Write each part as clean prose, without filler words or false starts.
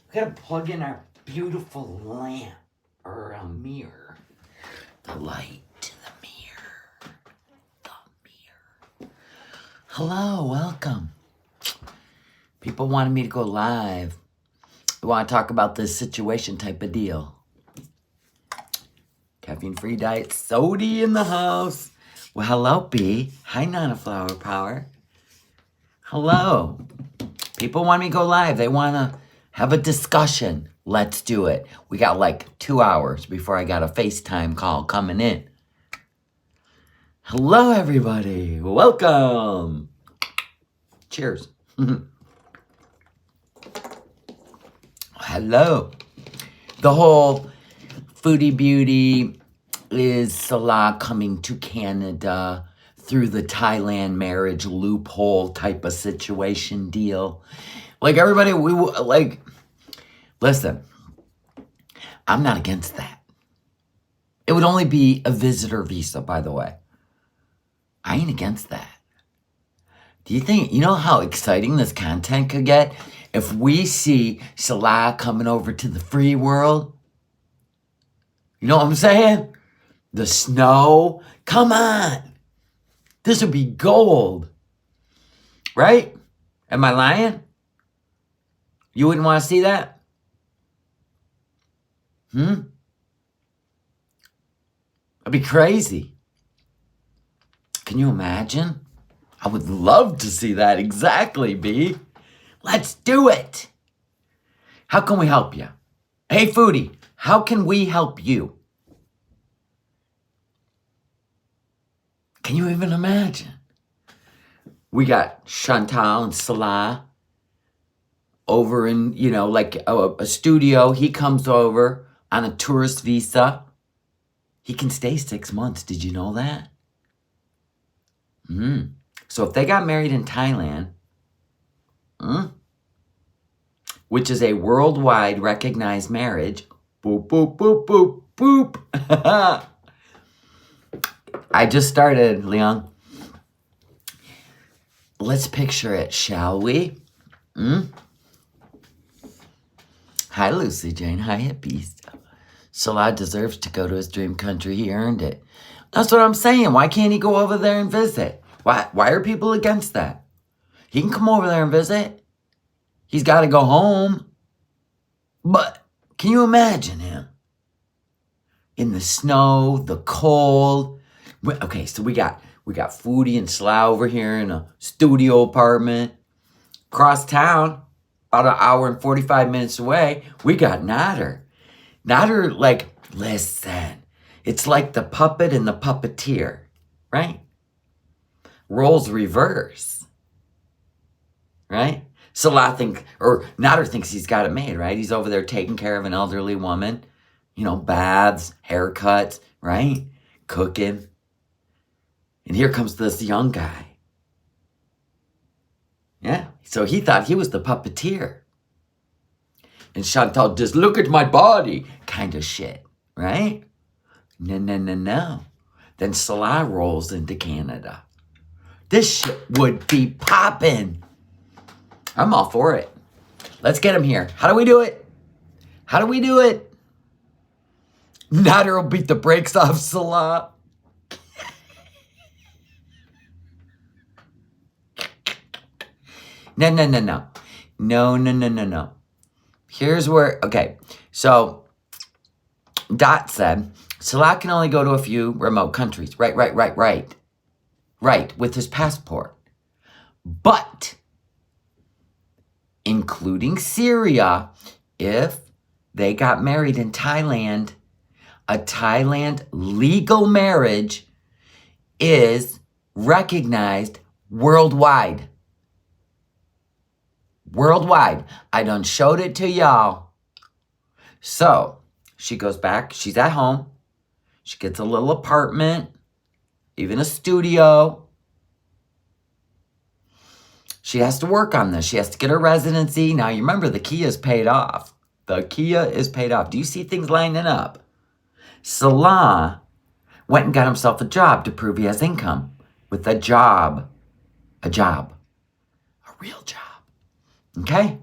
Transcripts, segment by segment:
We gotta plug in our beautiful lamp or a mirror. The light to the mirror. The mirror. Hello, welcome. People wanted me to go live. We want to talk about this situation type of deal. Caffeine-free diet soda in the house. Well, hello, B. Hi, Nana Flower Power. Hello. People want me to go live. They want to have a discussion. Let's do it. We got like 2 hours before I got a FaceTime call coming in. Hello, everybody. Welcome. Cheers. Hello. The whole foodie beauty is Salah coming to Canada through the Thailand marriage loophole type of situation deal. Like everybody, listen, I'm not against that. It would only be a visitor visa, by the way. I ain't against that. Do you think, you know how exciting this content could get if we see Salah coming over to the free world? You know what I'm saying? The snow, come on. This would be gold, right? Am I lying? You wouldn't want to see that? That'd be crazy. Can you imagine? I would love to see that. Exactly, B. Let's do it. How can we help you? Hey, foodie, how can we help you? Can you even imagine? We got Chantal and Salah over in, like a studio. He comes over on a tourist visa. He can stay 6 months. Did you know that? So if they got married in Thailand, which is a worldwide recognized marriage, boop, boop, boop, boop, boop. I just started, Leon. Let's picture it, shall we? Hi, Lucy Jane. Hi, hippies. Salah deserves to go to his dream country. He earned it. That's what I'm saying. Why can't he go over there and visit? Why are people against that? He can come over there and visit. He's got to go home. But can you imagine him? In the snow, the cold. Okay, so we got Foodie and Salah over here in a studio apartment. Across town, about an hour and 45 minutes away, we got Nader. Nader, listen, it's like the puppet and the puppeteer, right? Roles reverse, right? Nader thinks he's got it made, right? He's over there taking care of an elderly woman, baths, haircuts, right? Cooking. And here comes this young guy. Yeah, so he thought he was the puppeteer. And Chantal, just look at my body, kind of shit, right? No. Then Salah rolls into Canada. This shit would be popping. I'm all for it. Let's get him here. How do we do it? Nader will beat the brakes off Salah. No. Here's where, okay. So, Dot said, Salah can only go to a few remote countries. Right. Right, with his passport. But, including Syria, if they got married in Thailand, a Thailand legal marriage is recognized worldwide. I done showed it to y'all. So, she goes back. She's at home. She gets a little apartment, even a studio. She has to work on this. She has to get her residency. Now, you remember the Kia is paid off. Do you see things lining up? Salah went and got himself a job to prove he has income. With a job. A real job. Okay?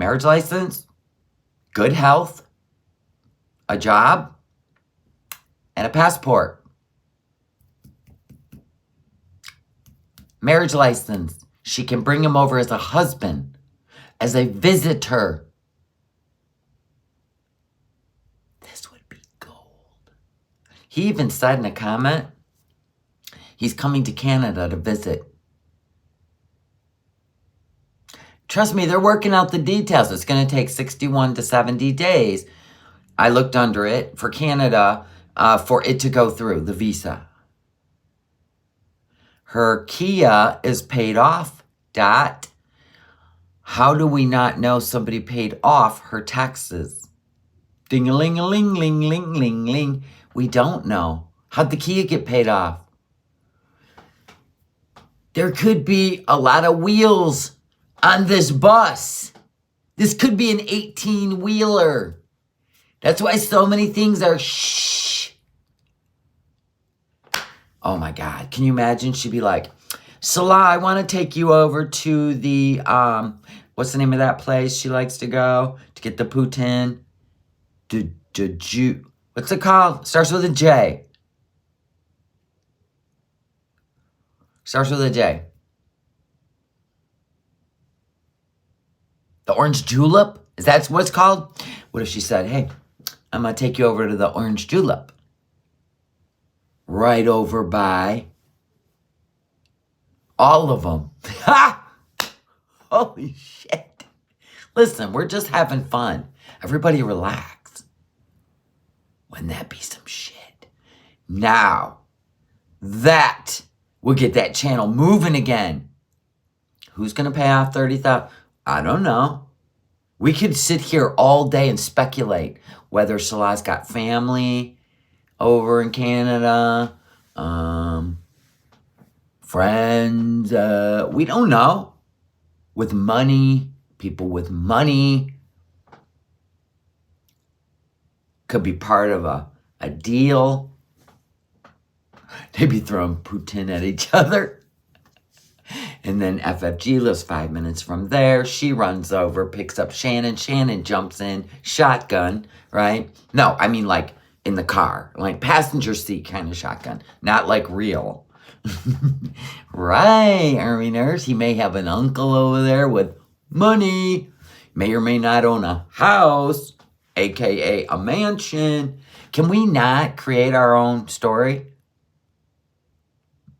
marriage license, good health, a job, and a passport. Marriage license. She can bring him over as a husband, as a visitor. This would be gold. He even said in a comment, he's coming to Canada to visit. Trust me, they're working out the details. It's going to take 61 to 70 days. I looked under it for Canada for it to go through, the visa. Her Kia is paid off, Dot. How do we not know somebody paid off her taxes? Ding-a-ling-a-ling-ling-ling-ling-ling. We don't know. How'd the Kia get paid off? There could be a lot of wheels on this bus. This could be an 18-wheeler. That's why so many things are shh. Oh my God. Can you imagine? She'd be like, Salah, I want to take you over to the, what's the name of that place she likes to go to get the poutine? What's it called? Starts with a J. Starts with a J. The Orange Julep? Is that what it's called? What if she said, hey, I'm going to take you over to the Orange Julep. Right over by all of them. Ha! Holy shit. Listen, we're just having fun. Everybody relax. Wouldn't that be some shit? Now, that will get that channel moving again. Who's going to pay off $30,000? I don't know. We could sit here all day and speculate whether Salah's got family over in Canada, friends, we don't know. With money, people with money could be part of a deal. They'd be throwing poutine at each other. And then FFG lives 5 minutes from there. She runs over, picks up Shannon. Shannon jumps in, shotgun, right? No, I mean like in the car, like passenger seat kind of shotgun, not like real. Right, Army nurse. He may have an uncle over there with money, may or may not own a house, aka a mansion. Can we not create our own story?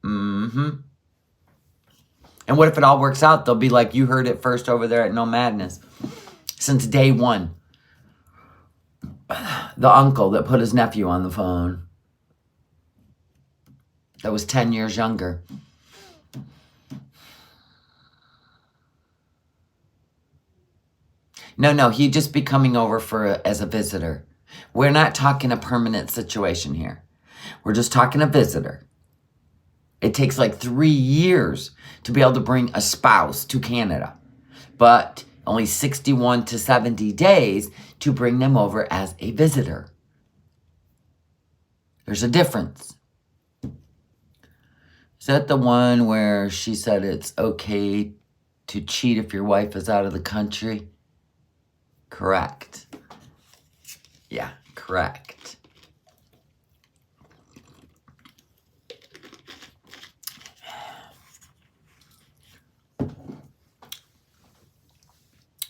And what if it all works out? They'll be like, you heard it first over there at No Madness. Since day one. The uncle that put his nephew on the phone. That was 10 years younger. No, he'd just be coming over as a visitor. We're not talking a permanent situation here. We're just talking a visitor. It takes like 3 years to be able to bring a spouse to Canada, but only 61 to 70 days to bring them over as a visitor. There's a difference. Is that the one where she said it's okay to cheat if your wife is out of the country? Correct. Yeah, correct.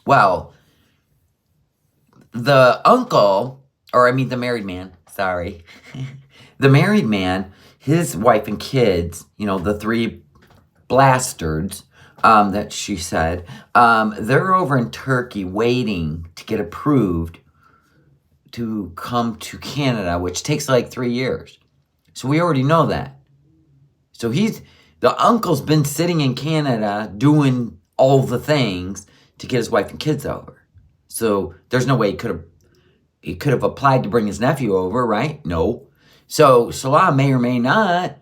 Well, the uncle, or I mean the married man, sorry. The married man, his wife and kids, you know, the 3 bastards that she said, they're over in Turkey waiting to get approved to come to Canada, which takes like 3 years. So we already know that. So the uncle's been sitting in Canada doing all the things to get his wife and kids over. So there's no way he could have applied to bring his nephew over, right? No. So Salah may or may not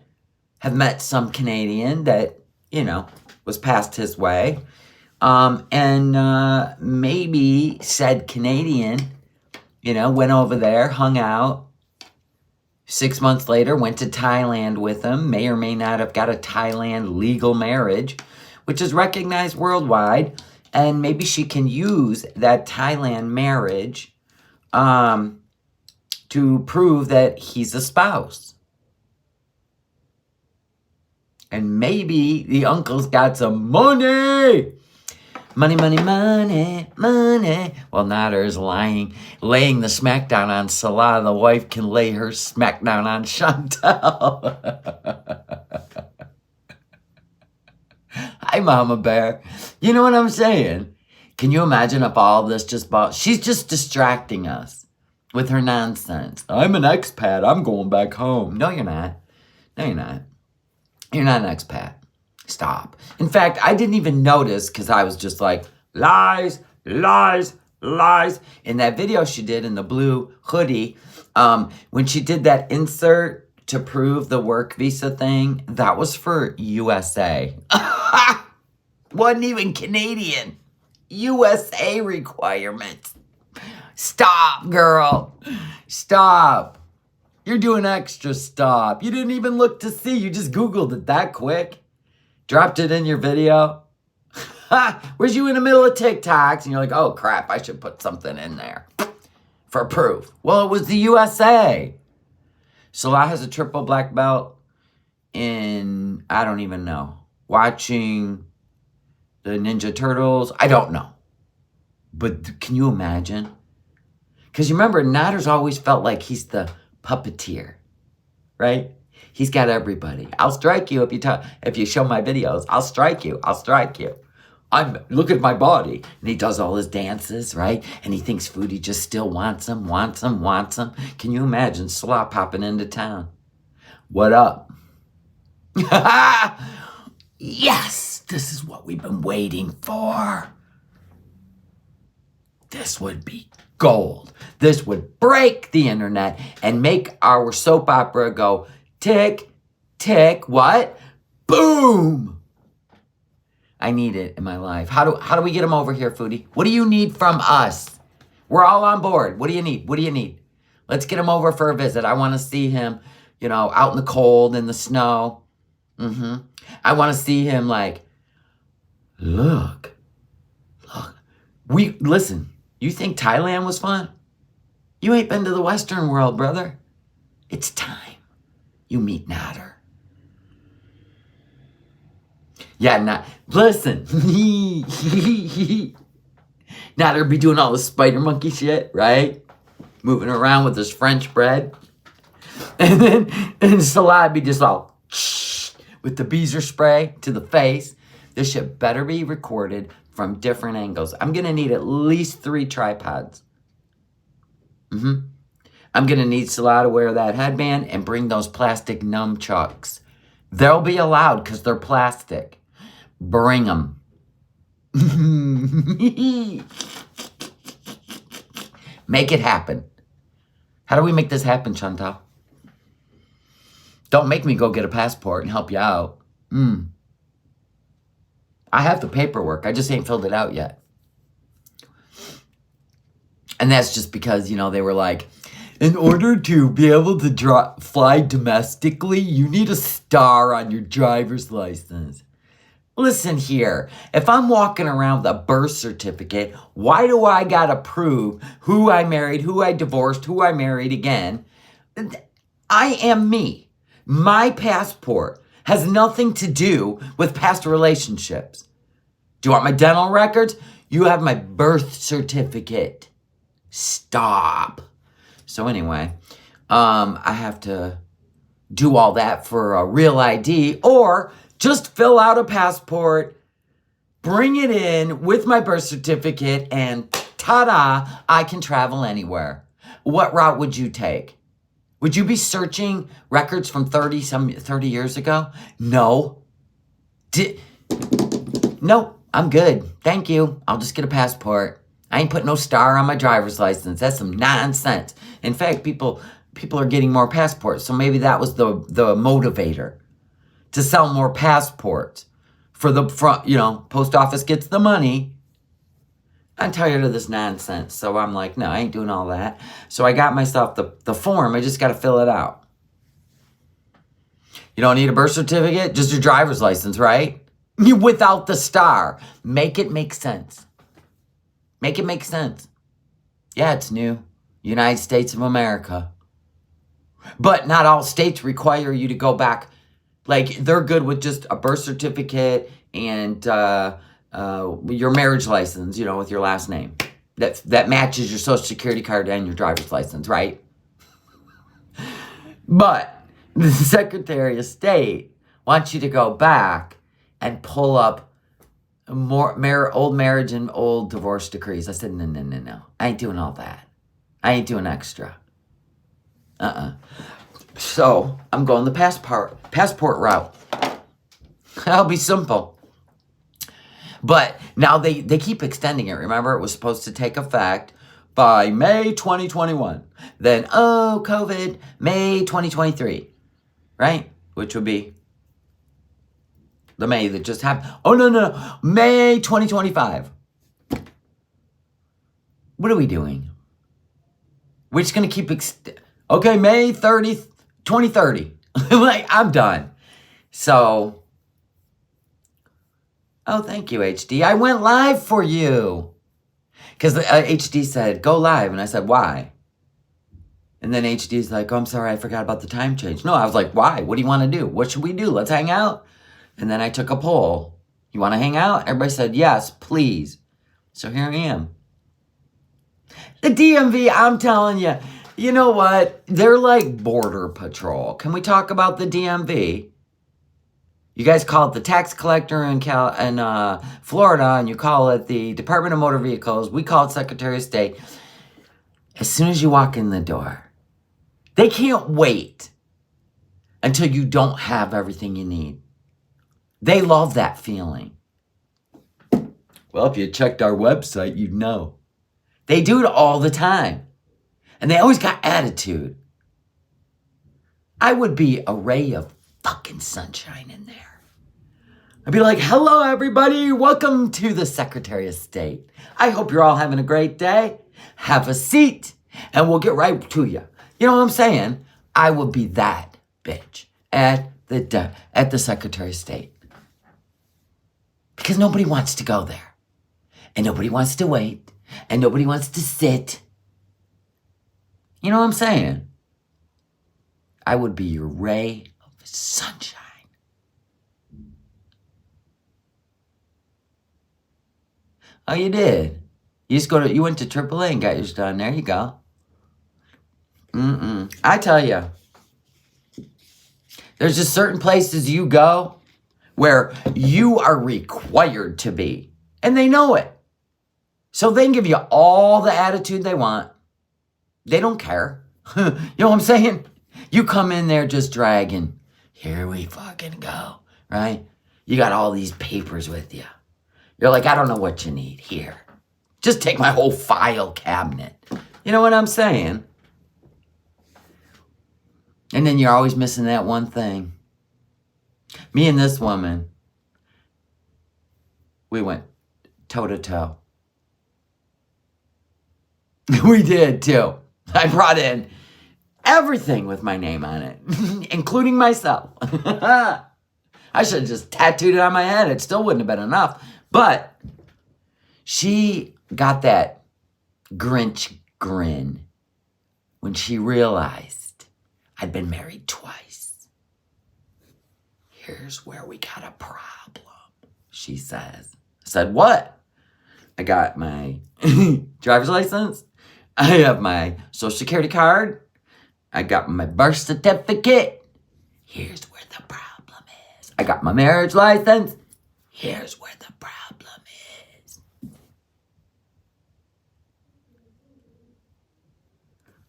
have met some Canadian that, you know, was passed his way. And maybe said Canadian, you know, went over there, hung out. 6 months later, went to Thailand with him. May or may not have got a Thailand legal marriage, which is recognized worldwide. And maybe she can use that Thailand marriage to prove that he's a spouse. And maybe the uncle's got some money. Money, money, money, money. Well, Natter's laying the smackdown on Salah. The wife can lay her smackdown on Chantal. Hi, Mama Bear. You know what I'm saying? Can you imagine if all this she's just distracting us with her nonsense. I'm an expat. I'm going back home. No, you're not. No, you're not. You're not an expat. Stop. In fact, I didn't even notice because I was just like, lies, lies, lies. In that video she did in the blue hoodie, when she did that insert to prove the work visa thing, that was for USA. Wasn't even Canadian. USA requirements. Stop, girl. Stop. You're doing extra stop. You didn't even look to see. You just Googled it that quick. Dropped it in your video. Where's you in the middle of TikToks? And you're like, oh, crap, I should put something in there for proof. Well, it was the USA. Salah has a triple black belt in, I don't even know, watching the Ninja Turtles. I don't know. But can you imagine? Because you remember, Natter's always felt like he's the puppeteer, right? He's got everybody. I'll strike you if you show my videos. I'll strike you. I'll strike you. Look at my body. And he does all his dances, right? And he thinks Foodie just still wants him. Can you imagine Salah popping into town? What up? Yes, this is what we've been waiting for. This would be gold. This would break the internet and make our soap opera go tick, tick, what? Boom! I need it in my life. How do we get him over here, Foodie? What do you need from us? We're all on board. What do you need? What do you need? Let's get him over for a visit. I want to see him, out in the cold, in the snow. I want to see him like, look. Listen, you think Thailand was fun? You ain't been to the Western world, brother. It's time you meet Natter. Yeah, listen. Natter be doing all the spider monkey shit, right? Moving around with his French bread. And Salah be just all with the beezer spray to the face. This shit better be recorded from different angles. I'm going to need at least 3 tripods. I'm going to need Salah to wear that headband and bring those plastic nunchucks. They'll be allowed because they're plastic. Bring them. Make it happen. How do we make this happen, Chantal? Don't make me go get a passport and help you out. I have the paperwork. I just ain't filled it out yet. And that's just because, they were like, in order to be able to fly domestically, you need a star on your driver's license. Listen here, if I'm walking around with a birth certificate, why do I gotta prove who I married, who I divorced, who I married again? I am me. My passport has nothing to do with past relationships. Do you want my dental records? You have my birth certificate. Stop. So anyway, I have to do all that for a real ID or just fill out a passport, bring it in with my birth certificate, and ta-da, I can travel anywhere. What route would you take? Would you be searching records from 30 years ago? No. No, I'm good. Thank you. I'll just get a passport. I ain't put no star on my driver's license. That's some nonsense. In fact, people are getting more passports. So maybe that was the motivator to sell more passports for the front, post office gets the money. I'm tired of this nonsense. So I'm like, no, I ain't doing all that. So I got myself the form. I just got to fill it out. You don't need a birth certificate, just your driver's license, right? without the star. Make it make sense. Make it make sense. Yeah, it's new. United States of America. But not all states require you to go back. Like, they're good with just a birth certificate and your marriage license, with your last name. That matches your Social Security card and your driver's license, right? But the Secretary of State wants you to go back and pull up old marriage and old divorce decrees. I said, no. I ain't doing all that. I ain't doing extra. So I'm going the passport route. That'll be simple. But now they keep extending it. Remember, it was supposed to take effect by May 2021. Then, COVID, May 2023. Right? Which would be the May that just happened. Oh, no. May 2025. What are we doing? We're just going to keep... Okay, May 30th, 2030. Like, I'm done. So... Oh, thank you, HD. I went live for you. Because HD said, go live. And I said, why? And then HD's like, oh, I'm sorry, I forgot about the time change. No, I was like, why? What do you want to do? What should we do? Let's hang out. And then I took a poll. You want to hang out? Everybody said, yes, please. So here I am. The DMV, I'm telling you, you know what? They're like Border Patrol. Can we talk about the DMV? You guys call it the tax collector in Florida, and you call it the Department of Motor Vehicles. We call it Secretary of State. As soon as you walk in the door, they can't wait until you don't have everything you need. They love that feeling. Well, if you checked our website, you'd know. They do it all the time. And they always got attitude. I would be a ray of fucking sunshine in there. I'd be like, hello, everybody. Welcome to the Secretary of State. I hope you're all having a great day. Have a seat, and we'll get right to you. You know what I'm saying? I would be that bitch at the Secretary of State. Because nobody wants to go there. And nobody wants to wait. And nobody wants to sit. You know what I'm saying? I would be your ray of sunshine. Oh, you did? You went to AAA and got yours done. There you go. I tell you, there's just certain places you go where you are required to be. And they know it. So they can give you all the attitude they want. They don't care. You know what I'm saying? You come in there just dragging. Here we fucking go, right? You got all these papers with you. You're like, I don't know what you need. Here. Just take my whole file cabinet. You know what I'm saying? And then you're always missing that one thing. Me and this woman, we went toe to toe. We did too. I brought in everything with my name on it, including myself. I should have just tattooed it on my head. It still wouldn't have been enough. But she got that Grinch grin when she realized I'd been married twice. Here's where we got a problem, she says. I said, what? I got my driver's license. I have my Social Security card. I got my birth certificate. Here's where the problem is. I got my marriage license. Here's where the problem is.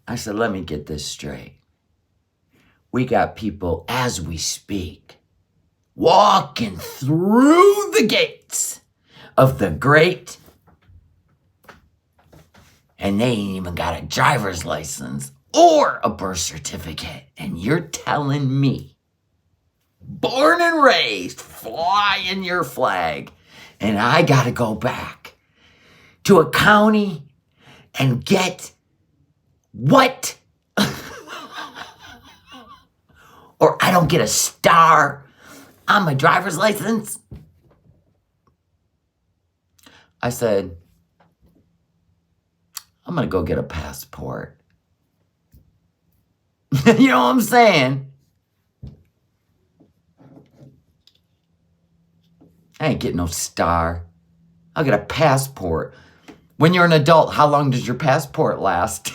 I said, let me get this straight. We got people, as we speak, walking through the gates of the great, and they ain't even got a driver's license or a birth certificate. And you're telling me, born and raised, flying your flag, and I got to go back to a county and get what? Or I don't get a star on my driver's license? I said, I'm going to go get a passport. You know what I'm saying? I ain't getting no star. I'll get a passport. When you're an adult, how long does your passport last?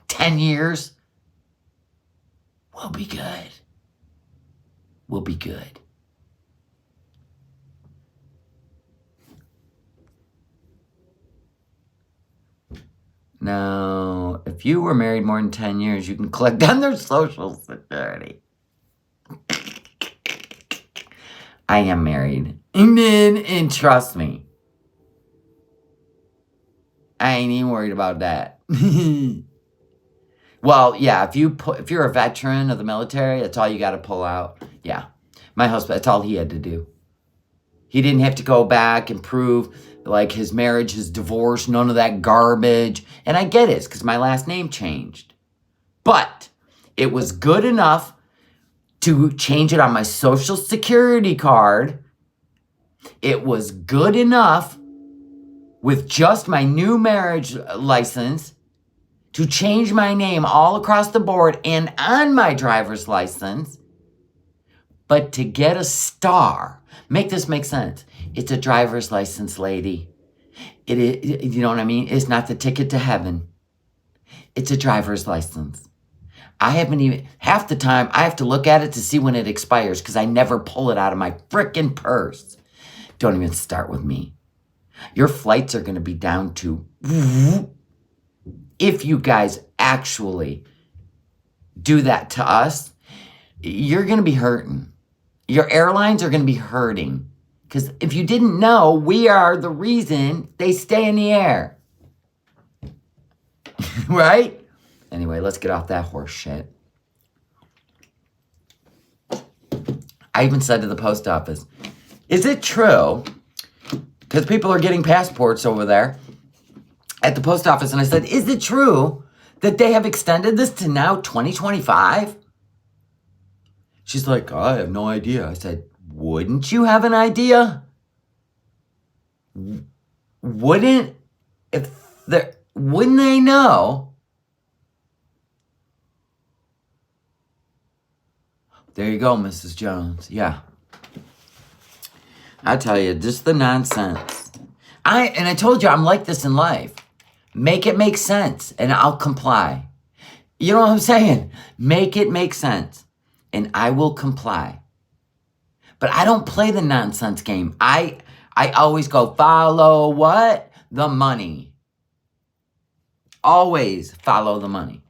10 years? We'll be good. We'll be good. Now, if you were married more than 10 years, you can collect on their Social Security. I am married. And trust me, I ain't even worried about that. Well, yeah, if you're a veteran of the military, that's all you got to pull out. Yeah, my husband, that's all he had to do. He didn't have to go back and prove like his marriage, his divorce, none of that garbage. And I get it, because my last name changed. But it was good enough to change it on my Social Security card. It was good enough with just my new marriage license to change my name all across the board and on my driver's license. But to get a star, make this make sense. It's a driver's license, lady. You know what I mean? It's not the ticket to heaven. It's a driver's license. I haven't even, half the time, I have to look at it to see when it expires because I never pull it out of my frickin' purse. Don't even start with me. Your flights are going to be down to, if you guys actually do that to us, you're going to be hurting. Your airlines are going to be hurting. Because if you didn't know, we are the reason they stay in the air. Right? Anyway, let's get off that horse shit. I even said to the post office, is it true? Because people are getting passports over there at the post office. And I said, is it true that they have extended this to now 2025? She's like, I have no idea. I said, wouldn't you have an idea? Wouldn't they know? There you go, Mrs. Jones. Yeah. I tell you, just the nonsense. I told you I'm like this in life. Make it make sense and I'll comply. You know what I'm saying? Make it make sense and I will comply. But I don't play the nonsense game. I always go follow what? The money. Always follow the money.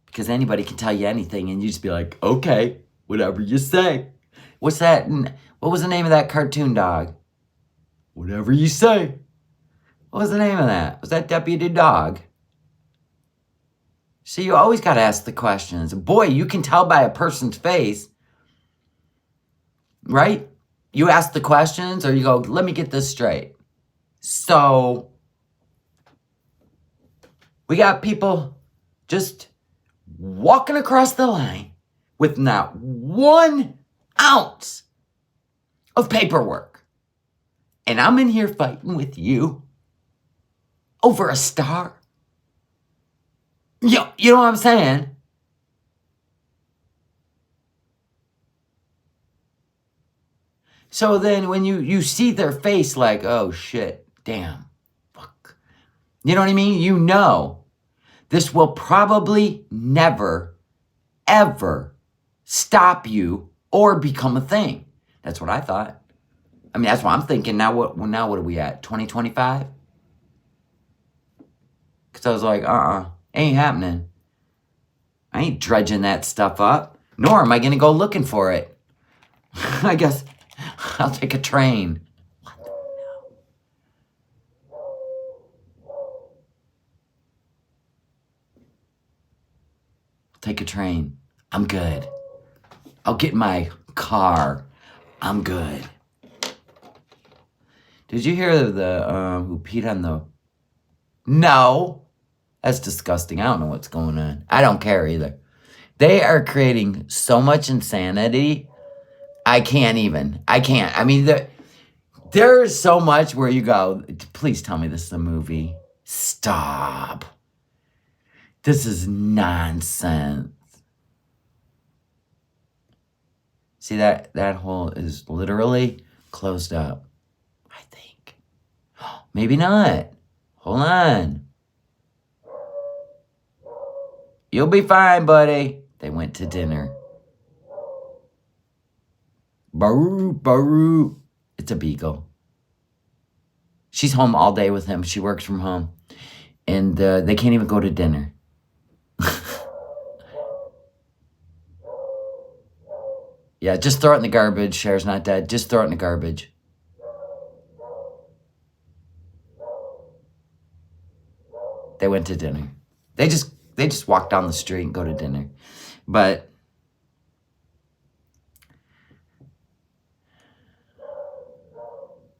Because anybody can tell you anything and you just be like, okay, whatever you say. What's that? What was the name of that cartoon dog? Whatever you say. What was the name of that? Was that Deputy Dog? See, you always got to ask the questions. Boy, you can tell by a person's face, right? You ask the questions or you go, let me get this straight. So, we got people just walking across the line with not 1 ounce of paperwork. And I'm in here fighting with you over a star. You know what I'm saying? So then when you see their face like, oh shit, damn, fuck. You know what I mean? You know, this will probably never, ever stop you or become a thing. That's what I thought. I mean, that's what I'm thinking. Now what are we at? 2025? Because I was like, ain't happening. I ain't dredging that stuff up. Nor am I going to go looking for it. I guess I'll take a train. What the hell? I'll take a train. I'm good. I'll get in my car. I'm good. Did you hear the who peed on the... No. That's disgusting. I don't know what's going on. I don't care either. They are creating so much insanity I can't even. I can't. I mean, there's so much where you go, please tell me this is a movie. Stop. This is nonsense. See, that hole is literally closed up, I think. Maybe not. Hold on. You'll be fine, buddy. They went to dinner. Baru, baru. It's a beagle. She's home all day with him. She works from home. And they can't even go to dinner. Yeah, just throw it in the garbage. Cher's not dead. Just throw it in the garbage. They went to dinner. They just walk down the street and go to dinner. But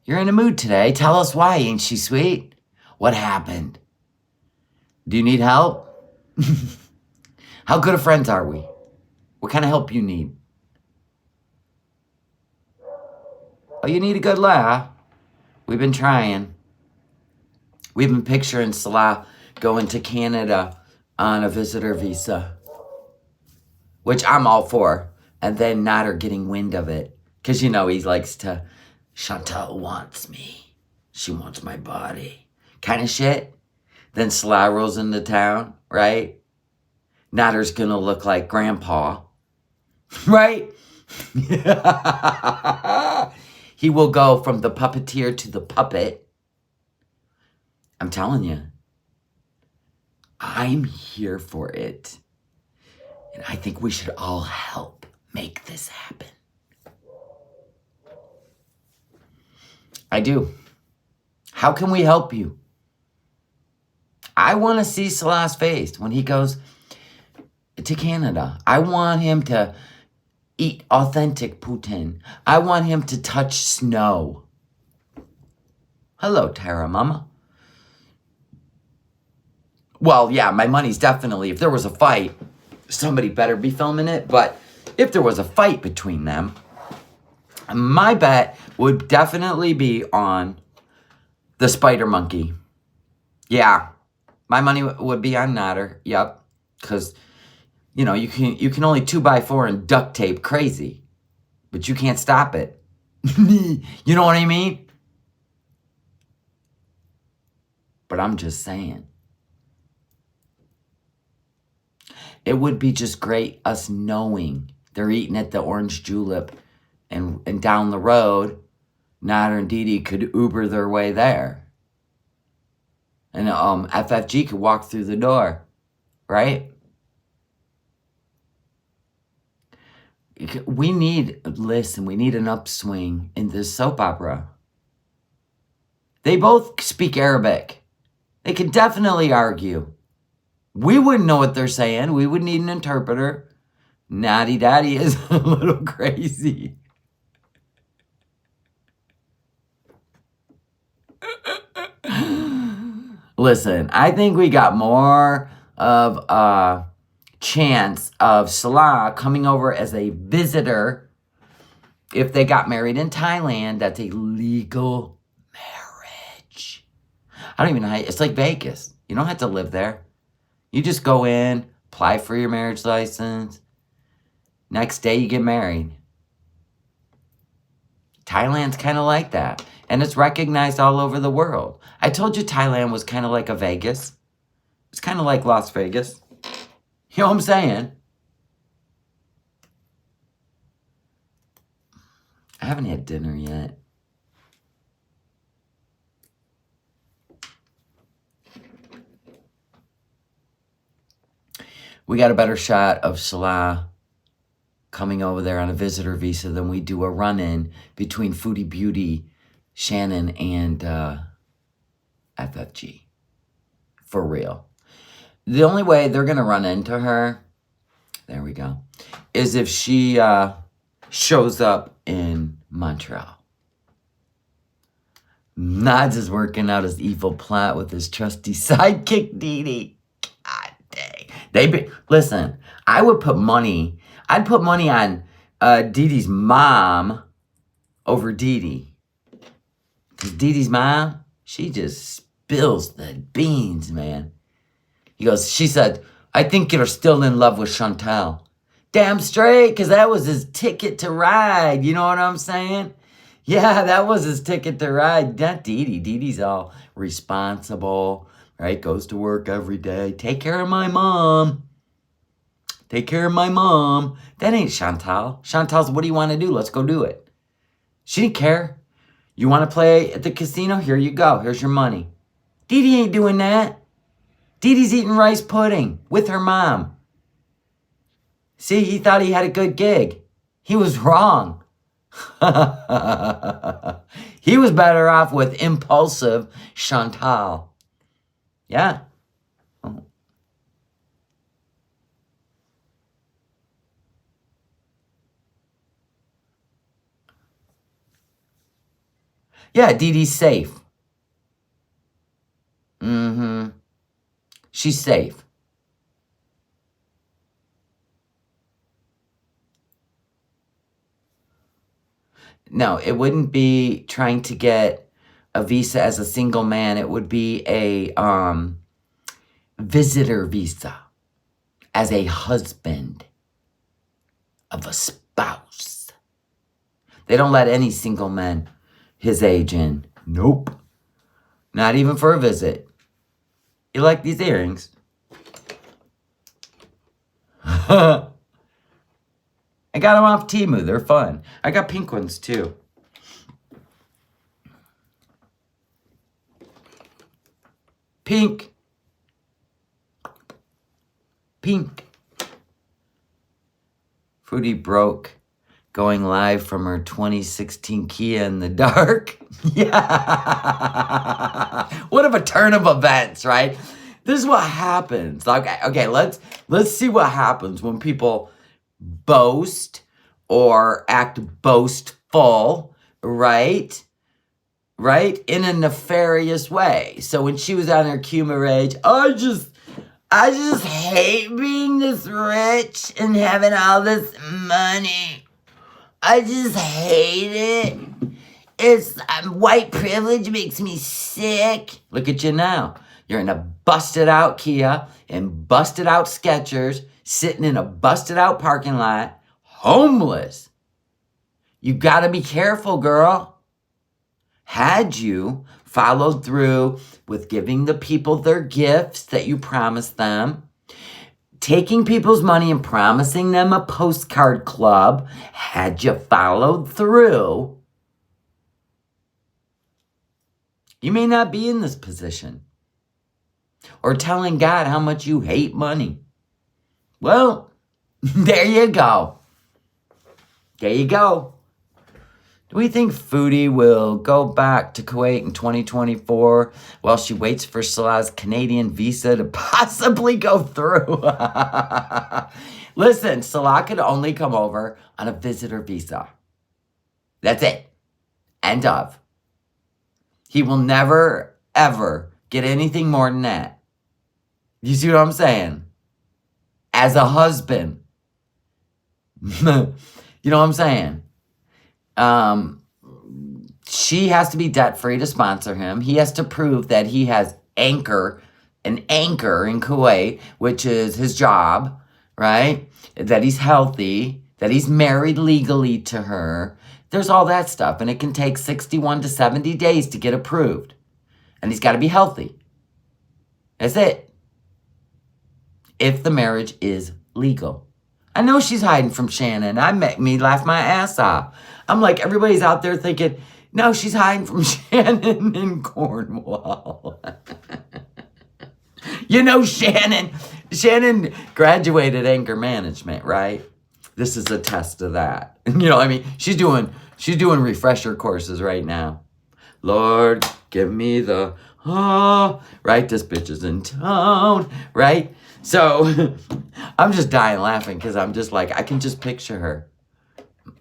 you're in a mood today. Tell us why. Ain't she sweet? What happened? Do you need help? How good of friends are we? What kind of help you need? Oh, you need a good laugh. We've been trying. We've been picturing Salah going to Canada on a visitor visa, which I'm all for. And then Nader getting wind of it. Because, you know, he likes to, Chantal wants me. She wants my body. Kind of shit. Then Salah rolls into town, right? Nader's going to look like Grandpa. Right? He will go from the puppeteer to the puppet. I'm telling you. I'm here for it. And I think we should all help make this happen. I do. How can we help you? I want to see Salah's face when he goes to Canada. I want him to eat authentic poutine. I want him to touch snow. Hello, Tara Mama. Well, yeah, my money's definitely, if there was a fight, somebody better be filming it. But if there was a fight between them, my bet would definitely be on the spider monkey. Yeah, my money would be on Nader. Yep, because you know, you can only 2x4 and duct tape crazy, but you can't stop it. You know what I mean? But I'm just saying. It would be just great us knowing they're eating at the Orange Julep and down the road, Nader and Didi could Uber their way there. And FFG could walk through the door, right? We need an upswing in this soap opera. They both speak Arabic. They can definitely argue. We wouldn't know what they're saying. We would need an interpreter. Naughty Daddy is a little crazy. Listen, I think we got more of a chance of Salah coming over as a visitor. If they got married in Thailand, that's a legal marriage. I don't even know how, it's like Vegas. You don't have to live there. You just go in, apply for your marriage license. Next day you get married. Thailand's kind of like that. And it's recognized all over the world. I told you Thailand was kind of like a Vegas. It's kind of like Las Vegas. You know what I'm saying? I haven't had dinner yet. We got a better shot of Salah coming over there on a visitor visa than we do a run-in between Foodie Beauty, Shannon, and FFG. For real. The only way they're going to run into her, there we go, is if she shows up in Montreal. Nods is working out his evil plot with his trusty sidekick, Didi. God dang. Listen, I'd put money on Dee Dee's mom over Dee Dee. Because Dee Dee's mom, she just spills the beans, man. She said, I think you're still in love with Chantal. Damn straight, because that was his ticket to ride. You know what I'm saying? Yeah, that was his ticket to ride. Not Dee Dee. Dee Dee's all responsible, right? Goes to work every day. Take care of my mom. Take care of my mom. That ain't Chantal. Chantal's, what do you want to do? Let's go do it. She didn't care. You want to play at the casino? Here you go. Here's your money. Dee Dee ain't doing that. Dee Dee's eating rice pudding with her mom. See, he thought he had a good gig. He was wrong. He was better off with impulsive Chantal. Yeah. Oh. Yeah, Dee Dee's safe. Mm-hmm. She's safe. No, it wouldn't be trying to get a visa as a single man. It would be a visitor visa as a husband of a spouse. They don't let any single men his age in. Nope. Not even for a visit. You like these earrings? I got them off Temu. They're fun. I got pink ones too. Pink. Pink. Foodie broke going live from her 2016 Kia in the dark. Yeah. What of a turn of events, right? This is what happens. Okay, let's see what happens when people boast or act boastful, right? Right? In a nefarious way. So when she was on her Cuma age, I just hate being this rich and having all this money. I just hate it. It's white privilege makes me sick. Look at you now. You're in a busted out Kia and busted out Skechers, sitting in a busted out parking lot, homeless. You gotta be careful, girl. Had you followed through with giving the people their gifts that you promised them, taking people's money and promising them a postcard club, had you followed through, you may not be in this position. Or telling God how much you hate money. Well, there you go. There you go. Do we think Foodie will go back to Kuwait in 2024 while she waits for Salah's Canadian visa to possibly go through? Listen, Salah could only come over on a visitor visa. That's it. End of. He will never, ever get anything more than that. You see what I'm saying? As a husband. You know what I'm saying? She has to be debt-free to sponsor him. He has to prove that he has an anchor in Kuwait, which is his job, right? That he's healthy, that he's married legally to her. There's all that stuff, and it can take 61 to 70 days to get approved. And he's got to be healthy. That's it. If the marriage is legal. I know she's hiding from Shannon. Me laugh my ass off. I'm like, everybody's out there thinking, no, she's hiding from Shannon in Cornwall. You know, Shannon graduated anger management, right? This is a test of that. You know, I mean, she's doing refresher courses right now. Lord, give me the, right? This bitch is in town, right? So I'm just dying laughing because I'm just like, I can just picture her.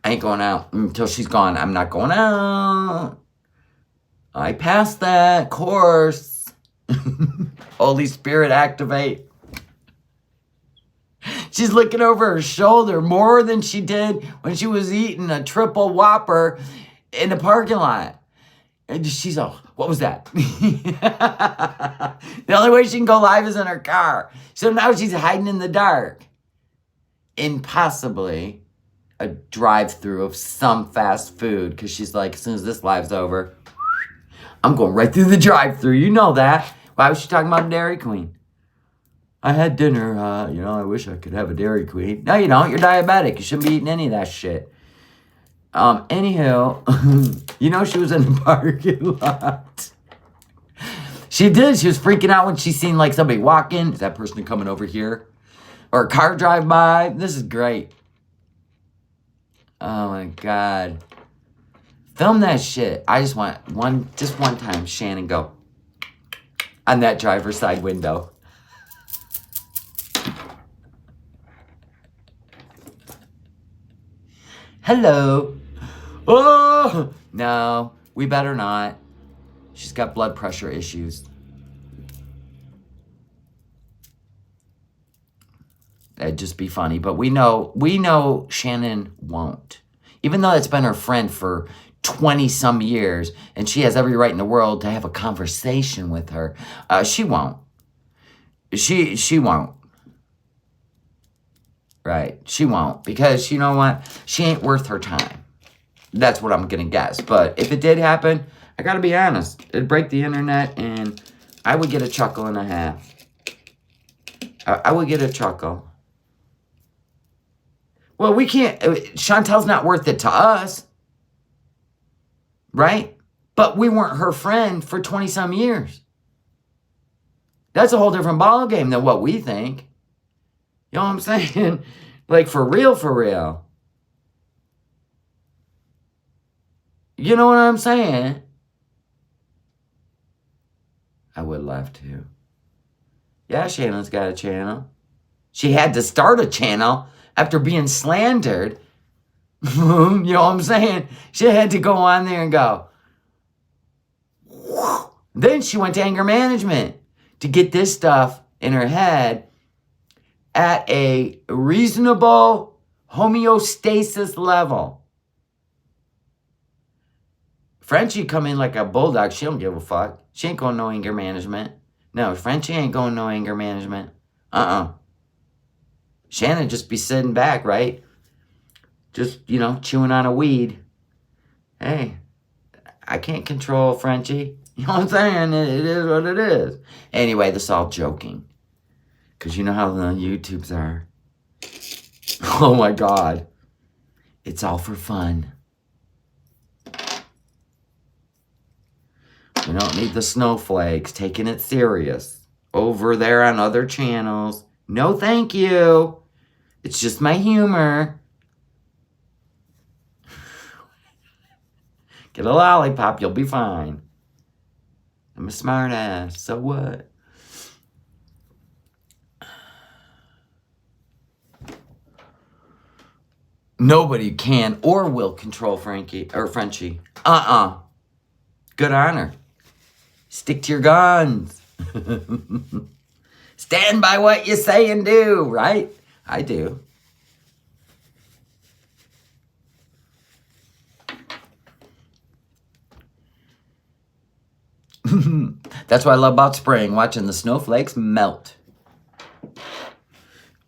I ain't going out until she's gone. I'm not going out. I passed that course. Holy Spirit activate. She's looking over her shoulder more than she did when she was eating a triple Whopper in the parking lot. And she's like, what was that? The only way she can go live is in her car. So now she's hiding in the dark. In possibly a drive-through of some fast food. Because she's like, as soon as this live's over, I'm going right through the drive-through. You know that. Why was she talking about Dairy Queen? I had dinner. I wish I could have a Dairy Queen. No, you don't. You're diabetic. You shouldn't be eating any of that shit. Anywho, she was in the parking lot. She did. She was freaking out when she seen like somebody walk in. Is that person coming over here? Or a car drive by. This is great. Oh my God. Film that shit. I just want one time, Shannon, go on that driver's side window. Hello. Oh, no, we better not. She's got blood pressure issues. That'd just be funny, but we know Shannon won't. Even though it's been her friend for 20 some years and she has every right in the world to have a conversation with her, she won't. She won't. Right, she won't, because you know what? She ain't worth her time. That's what I'm gonna guess. But if it did happen, I gotta be honest, it'd break the internet and I would get a chuckle and a half. I would get a chuckle. Well, we can't, Chantel's not worth it to us. Right? But we weren't her friend for 20 some years. That's a whole different ballgame than what we think. You know what I'm saying? Like, for real, for real. You know what I'm saying? I would love to. Yeah, Shannon's got a channel. She had to start a channel after being slandered. You know what I'm saying? She had to go on there and go. Then she went to anger management to get this stuff in her head at a reasonable homeostasis level. Frenchie come in like a bulldog. She don't give a fuck. She ain't going no anger management. No, Frenchie ain't going no anger management. Shannon just be sitting back, right? Just, chewing on a weed. Hey, I can't control Frenchie. You know what I'm saying? It is what it is. Anyway, this is all joking. Because you know how the YouTubes are. Oh my God. It's all for fun. We don't need the snowflakes taking it serious. Over there on other channels. No thank you. It's just my humor. Get a lollipop, you'll be fine. I'm a smart ass, so what? Nobody can or will control Frenchie. Good honor. Stick to your guns. Stand by what you say and do, right? I do. That's what I love about spring, watching the snowflakes melt.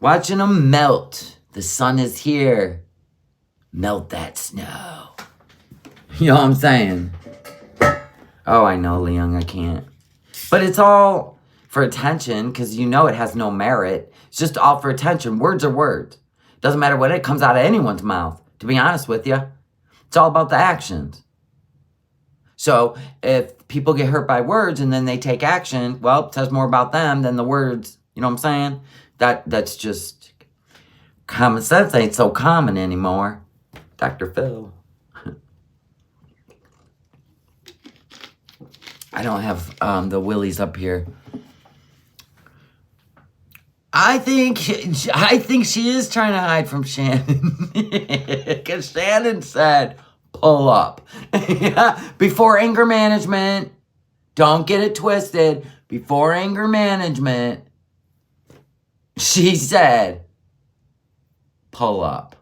Watching them melt. The sun is here. Melt that snow. You know what I'm saying? Oh, I know, Leon, I can't. But it's all for attention, because it has no merit. It's just all for attention. Words are words. Doesn't matter when it comes out of anyone's mouth, to be honest with you. It's all about the actions. So if people get hurt by words and then they take action, well, it says more about them than the words. You know what I'm saying? That's just common sense. Ain't so common anymore. Dr. Phil. I don't have the willies up here. I think she is trying to hide from Shannon. Because Shannon said, pull up. Before anger management, don't get it twisted. Before anger management, she said, pull up.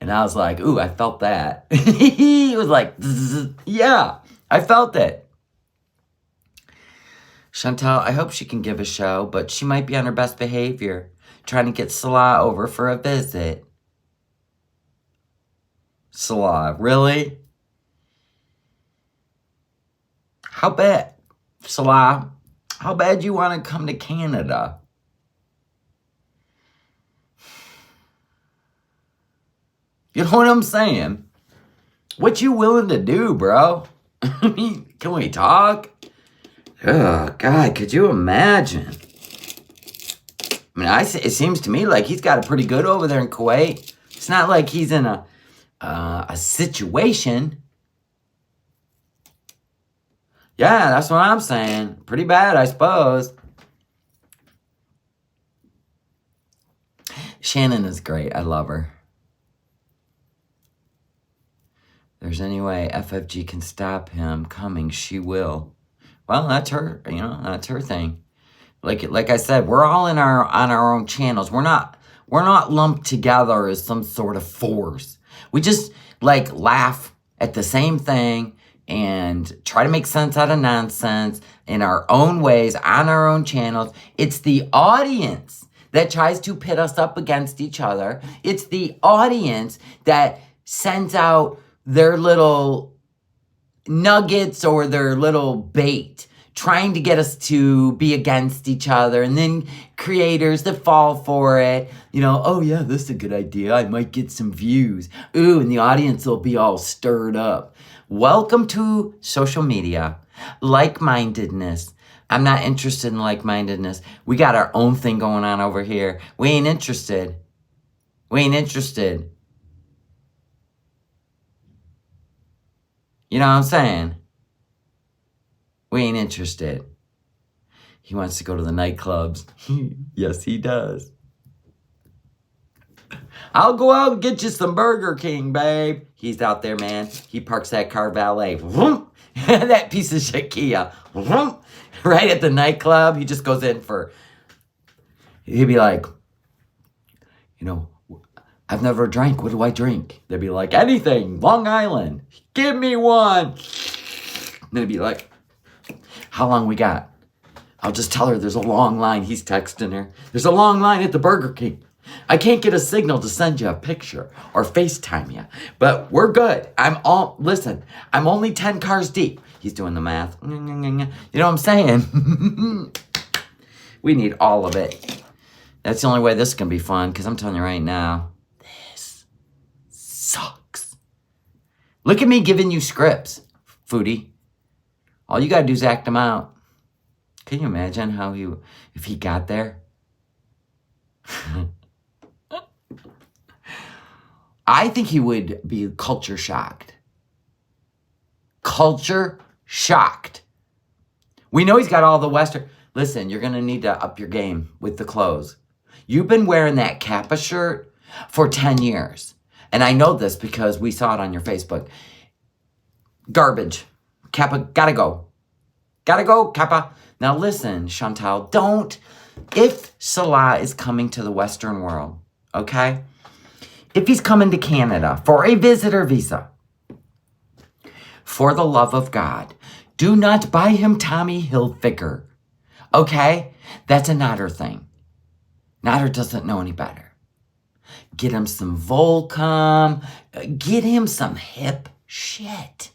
And I was like, ooh, I felt that. He was like, yeah, I felt it. Chantal, I hope she can give a show, but she might be on her best behavior, trying to get Salah over for a visit. Salah, really? How bad, Salah, how bad you want to come to Canada? You know what I'm saying? What you willing to do, bro? I mean, can we talk? Oh, God, could you imagine? I mean, it seems to me like he's got it pretty good over there in Kuwait. It's not like he's in a situation. Yeah, that's what I'm saying. Pretty bad, I suppose. Shannon is great. I love her. There's any way FFG can stop him coming, she will. Well, that's her, that's her thing. Like I said, we're all on our own channels. We're not lumped together as some sort of force. We just laugh at the same thing and try to make sense out of nonsense in our own ways on our own channels. It's the audience that tries to pit us up against each other. It's the audience that sends out their little nuggets or their little bait, trying to get us to be against each other, and then creators that fall for it, oh yeah, this is a good idea, I might get some views. Ooh, and the audience will be all stirred up. Welcome to social media. Like-mindedness. I'm not interested in like-mindedness. We got our own thing going on over here. We ain't interested. You know what I'm saying? We ain't interested. He wants to go to the nightclubs. Yes, he does. I'll go out and get you some Burger King, babe. He's out there, man. He parks that car valet. That piece of shit Kia. Right at the nightclub. He just goes in for... He'd be like, I've never drank. What do I drink? They'd be like, anything. Long Island. Give me one. And they'd be like, how long we got? I'll just tell her there's a long line. He's texting her. There's a long line at the Burger King. I can't get a signal to send you a picture or FaceTime you. But we're good. Listen, I'm only 10 cars deep. He's doing the math. You know what I'm saying? We need all of it. That's the only way this can be fun, because I'm telling you right now, this sucks. Look at me giving you scripts, foodie. All you gotta do is act them out. Can you imagine if he got there? I think he would be culture shocked. Culture shocked. We know he's got all the Western... Listen, you're gonna need to up your game with the clothes. You've been wearing that Kappa shirt for 10 years. And I know this because we saw it on your Facebook. Garbage. Kappa, gotta go. Gotta go, Kappa. Now listen, Chantal, if Salah is coming to the Western world, okay? If he's coming to Canada for a visitor visa, for the love of God, do not buy him Tommy Hilfiger, okay? That's a Nodder thing. Nodder doesn't know any better. Get him some Volcom. Get him some hip shit.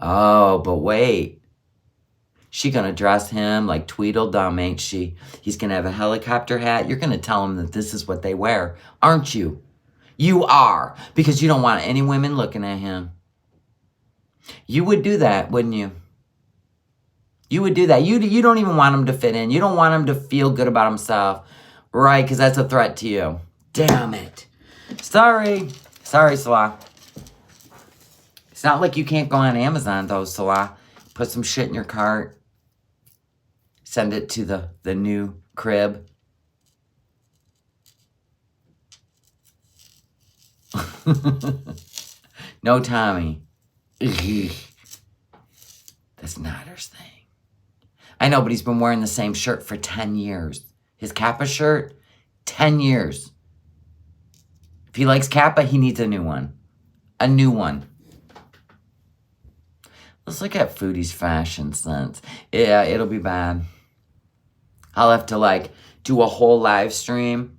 Oh, but wait. She gonna dress him like Tweedledum, ain't she? He's gonna have a helicopter hat. You're gonna tell him that this is what they wear, aren't you? You are, because you don't want any women looking at him. You would do that, wouldn't you? You would do that. You don't even want him to fit in. You don't want him to feel good about himself, right? Because that's a threat to you. Damn it. Sorry, Salah. It's not like you can't go on Amazon, though, Salah. Put some shit in your cart. Send it to the new crib. No Tommy. That's Nodder's thing. I know, but he's been wearing the same shirt for 10 years. His Kappa shirt, 10 years. If he likes Kappa, he needs a new one. A new one. Let's look at Foodie's fashion sense. Yeah, it'll be bad. I'll have to like do a whole live stream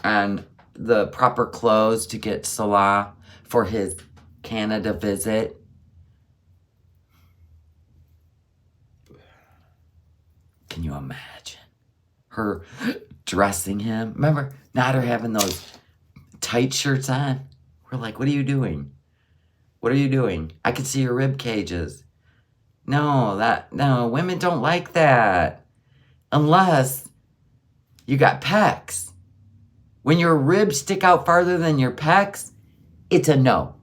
and the proper clothes to get Salah for his Canada visit. Can you imagine her dressing him? Remember, not her having those tight shirts on? We're like, what are you doing? What are you doing? I can see your rib cages. No, women don't like that. Unless you got pecs. When your ribs stick out farther than your pecs, it's a no.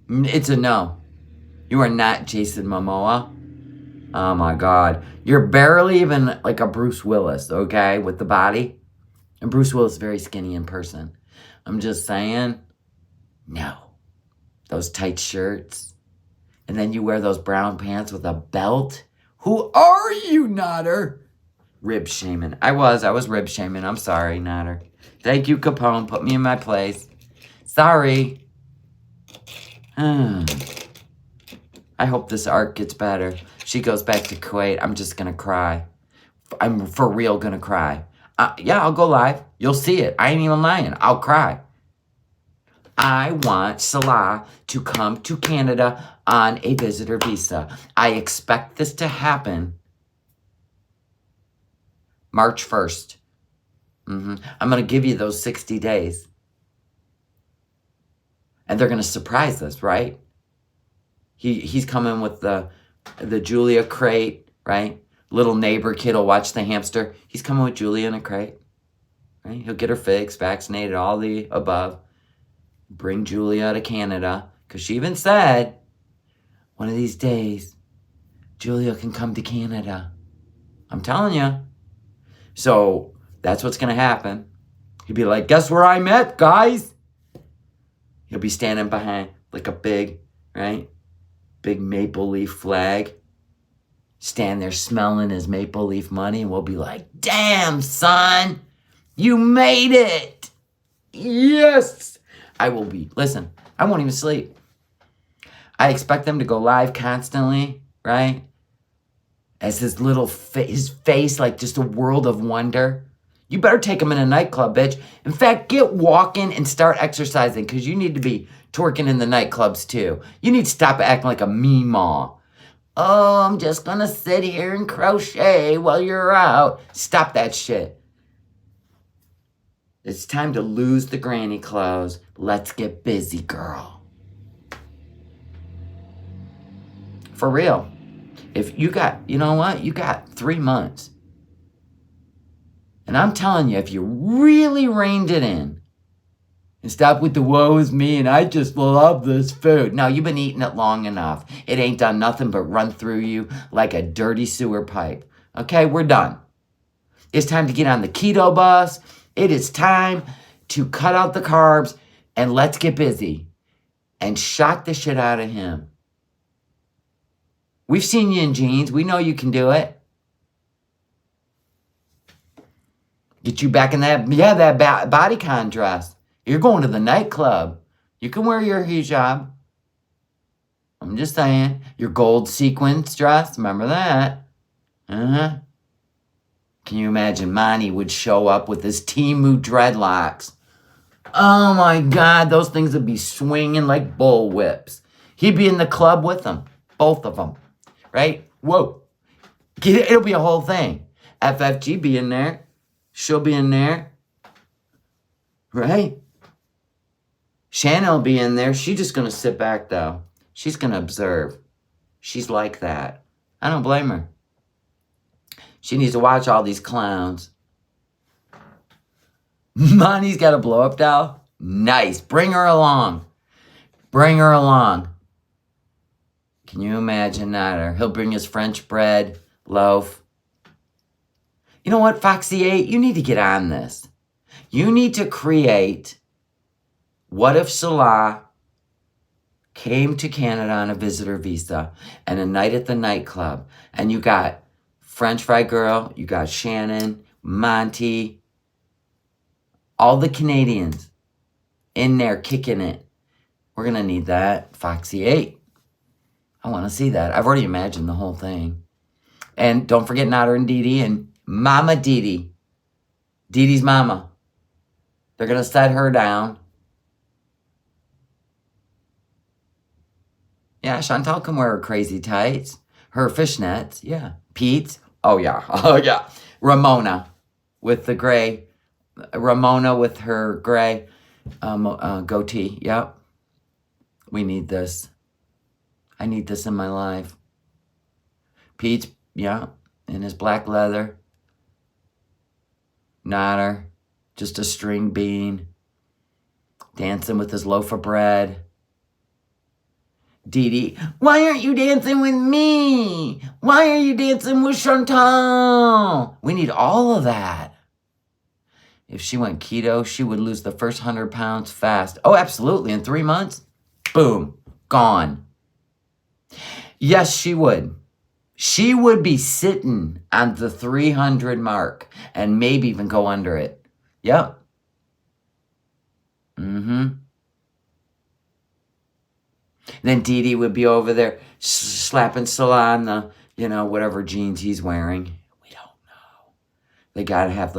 It's a no. You are not Jason Momoa. Oh my God. You're barely even like a Bruce Willis, okay, with the body. And Bruce Willis is very skinny in person. I'm just saying, no. Those tight shirts. And then you wear those brown pants with a belt. Who are you, Nutter? Rib shaming. I was rib shaming. I'm sorry, Nutter. Thank you, Capone. Put me in my place. Sorry. I hope this arc gets better. She goes back to Kuwait. I'm just going to cry. I'm for real going to cry. Yeah, I'll go live. You'll see it. I ain't even lying. I'll cry. I want Salah to come to Canada on a visitor visa. I expect this to happen March 1st. I'm going to give you those 60 days. And they're going to surprise us, right? He's coming with the Julia crate, right? Little neighbor kid will watch the hamster. He's coming with Julia in a crate, right? He'll get her fixed, vaccinated, all the above. Bring Julia to Canada. Because she even said, one of these days, Julia can come to Canada. I'm telling you. So that's what's going to happen. He'll be like, guess where I'm at, guys? He'll be standing behind like a big, right? Big maple leaf flag. Stand there smelling his maple leaf money, and we'll be like, damn, son, you made it. Yes. I will be. Listen, I won't even sleep. I expect them to go live constantly, right? As his little his face, like just a world of wonder. You better take him in a nightclub, bitch. In fact, get walking and start exercising because you need to be twerking in the nightclubs too. You need to stop acting like a meemaw. Oh, I'm just going to sit here and crochet while you're out. Stop that shit. It's time to lose the granny clothes. Let's get busy, girl. For real. If you got, you know what? You got 3 months. And I'm telling you, if you really reined it in and stop with the woe is me and I just love this food. No, you've been eating it long enough. It ain't done nothing but run through you like a dirty sewer pipe. Okay, we're done. It's time to get on the keto bus. It is time to cut out the carbs and let's get busy and shock the shit out of him. We've seen you in jeans. We know you can do it. Get you back in that bodycon dress. You're going to the nightclub. You can wear your hijab. I'm just saying. Your gold sequins dress. Remember that? Can you imagine Monty would show up with his Timu dreadlocks? Oh my God, those things would be swinging like bull whips. He'd be in the club with them. Both of them. Right? Whoa. It'll be a whole thing. FFG be in there. She'll be in there. Right? Shannon will be in there. She's just going to sit back, though. She's going to observe. She's like that. I don't blame her. She needs to watch all these clowns. Monty's got a blow-up doll. Nice. Bring her along. Bring her along. Can you imagine that? Or he'll bring his French bread loaf. You know what, Foxy 8? You need to get on this. You need to create What If Salah came to Canada on a visitor visa and a night at the nightclub. And you got French Fry Girl, you got Shannon, Monty, All the Canadians in there kicking it. We're going to need that. Foxy 8. I want to see that. I've already imagined the whole thing. And don't forget Nader and Dee Dee and Mama Dee Dee. Dee Dee's mama. They're going to set her down. Yeah, Chantal can wear her crazy tights. Her fishnets. Yeah. Pete. Oh, yeah. Oh, yeah. Ramona with the gray. Ramona with her gray goatee. Yep. We need this. I need this in my life. Pete, yeah, in his black leather. Nader, just a string bean. Dancing with his loaf of bread. Dee Dee, why aren't you dancing with me? Why are you dancing with Chantal? We need all of that. If she went keto, she would lose the first 100 pounds fast. Oh, absolutely. In 3 months, boom, gone. Yes, she would. She would be sitting on the 300 mark and maybe even go under it. Yep. Then Dee Dee would be over there slapping Salah on the, whatever jeans he's wearing. We don't know. They gotta have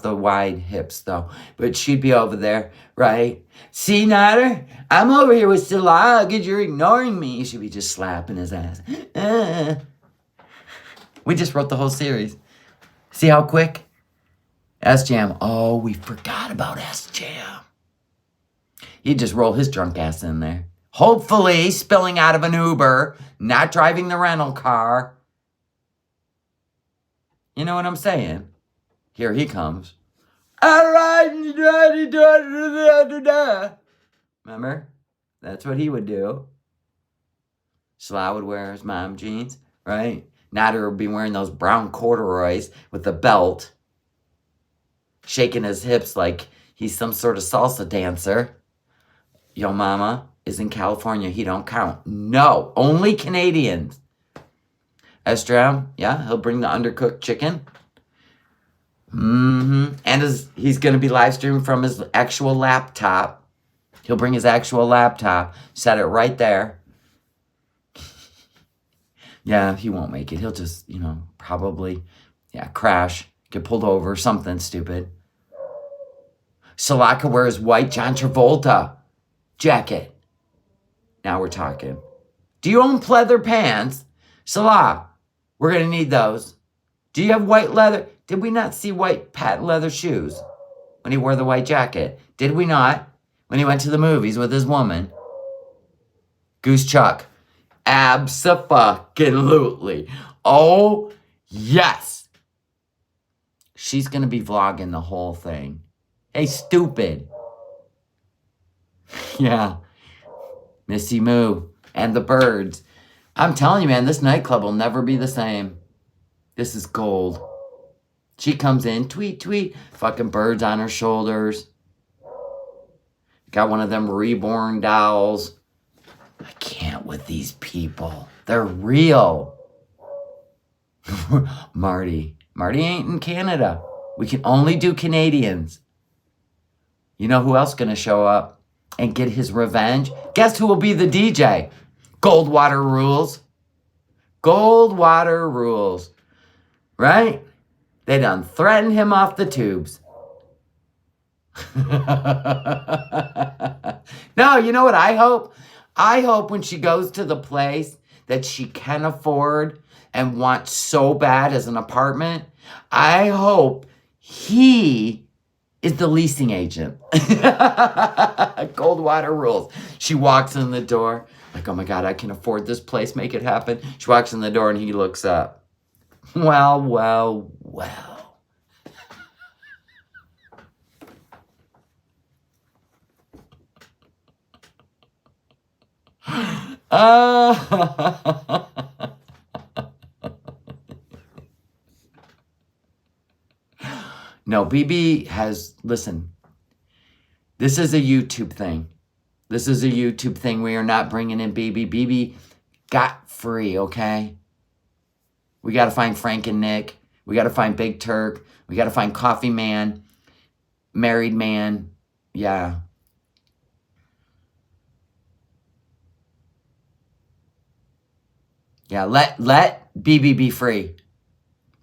the wide hips though. But she'd be over there, right? See, Nader? I'm over here with Salah because you're ignoring me. She'd be just slapping his ass. We just wrote the whole series. See how quick? S-Jam. Oh, we forgot about S-Jam. He'd just roll his drunk ass in there. Hopefully spilling out of an Uber, not driving the rental car. You know what I'm saying? Here he comes. All right. Remember? That's what he would do. Salah would wear his mom jeans, right? Nader would be wearing those brown corduroys with the belt, shaking his hips like he's some sort of salsa dancer. Yo mama is in California. He don't count. No, only Canadians. Estram, yeah, he'll bring the undercooked chicken. And he's going to be live streaming from his actual laptop. He'll bring his actual laptop, set it right there. Yeah, he won't make it. He'll just, probably, crash, get pulled over, something stupid. Salah could wear his white John Travolta jacket. Now we're talking. Do you own pleather pants? Salah, we're going to need those. Do you have white leather? Did we not see white patent leather shoes when he wore the white jacket? Did we not? When he went to the movies with his woman? Goose Chuck. Abso-fucking-lutely. Oh, yes. She's going to be vlogging the whole thing. Hey, stupid. Yeah. Missy Moo and the birds. I'm telling you, man, this nightclub will never be the same. This is gold. She comes in, tweet, tweet, fucking birds on her shoulders. Got one of them reborn dolls. I can't with these people. They're real. Marty. Marty ain't in Canada. We can only do Canadians. You know who else gonna show up and get his revenge? Guess who will be the DJ? Goldwater Rules. Goldwater Rules. Right? They done threatened him off the tubes. No, you know what I hope? I hope when she goes to the place that she can afford and wants so bad as an apartment, I hope he is the leasing agent. Goldwater Rules. She walks in the door like, oh my God, I can afford this place. Make it happen. She walks in the door and he looks up. Well, well, well. No, BB has, listen, this is a YouTube thing. This is a YouTube thing. We are not bringing in BB. BB got free, okay? We got to find Frank and Nick. We got to find Big Turk. We got to find Coffee Man. married man. Yeah. Yeah, let BB be free.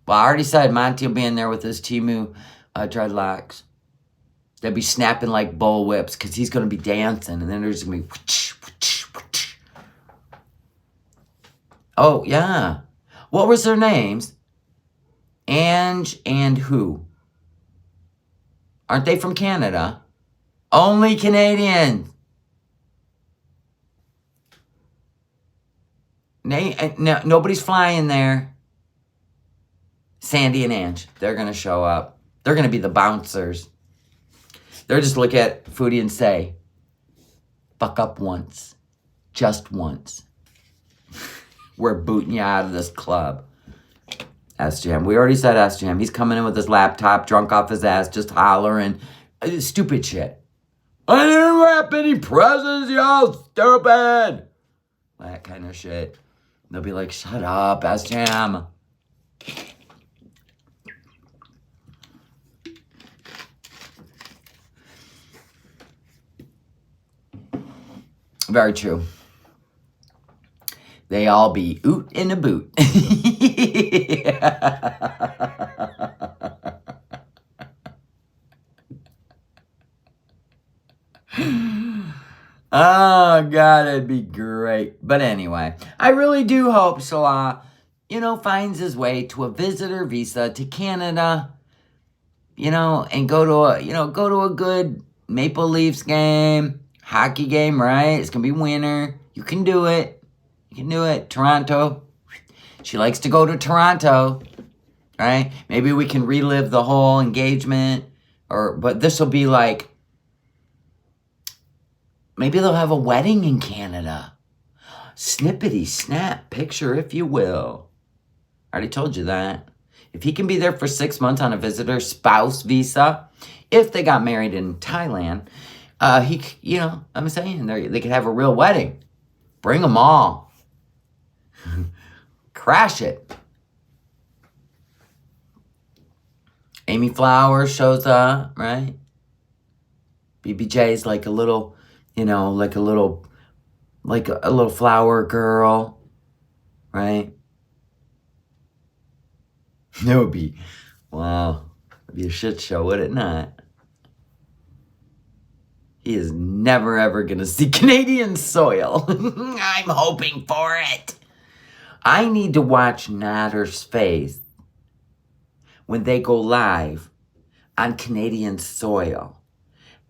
Well, I already said Monty will be in there with his Timu dreadlocks. They'll be snapping like bull whips because he's going to be dancing. And then there's going to be... Whoosh, whoosh, whoosh. Oh, yeah. What was their names? Ange and who? Aren't they from Canada? Only Canadians. No, nobody's flying there. Sandy and Ange, they're going to show up. They're going to be the bouncers. They're just look at Foodie and say, fuck up once. Just once. We're booting you out of this club. SJM. We already said SJM. He's coming in with his laptop, drunk off his ass, just hollering. Stupid shit. I didn't wrap any presents, y'all stupid. That kind of shit. They'll be like, shut up, SJM. Very true. They all be oot in a boot. Oh, God, it'd be great. But anyway, I really do hope Salah, finds his way to a visitor visa to Canada, and go to a good Maple Leafs game, hockey game, right? It's going to be winter. You can do it. You can do it. Toronto. She likes to go to Toronto, right? Maybe we can relive the whole engagement, but this will be like, maybe they'll have a wedding in Canada. Snippety snap picture, if you will. I already told you that. If he can be there for 6 months on a visitor spouse visa, if they got married in Thailand, I'm saying they could have a real wedding. Bring them all. Crash it. Amy Flowers shows up, right? BBJ's like a little, like a little flower girl, right? It would be, wow, it'd be a shit show, would it not? He is never, ever going to see Canadian soil. I'm hoping for it. I need to watch Natter's face when they go live on Canadian soil.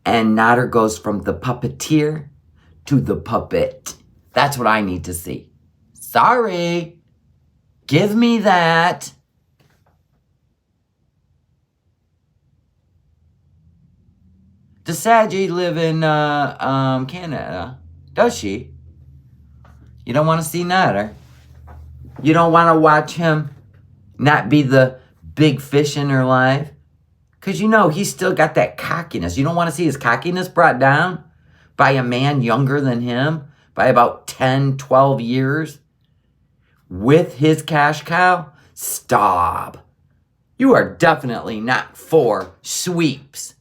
And Natter goes from the puppeteer to the puppet. That's what I need to see. Sorry. Give me that. Does Saji live in Canada? Does she? You don't want to see Natter? You don't want to watch him not be the big fish in her life? Because he's still got that cockiness. You don't want to see his cockiness brought down by a man younger than him by about 10, 12 years with his cash cow? Stop. You are definitely not for sweeps.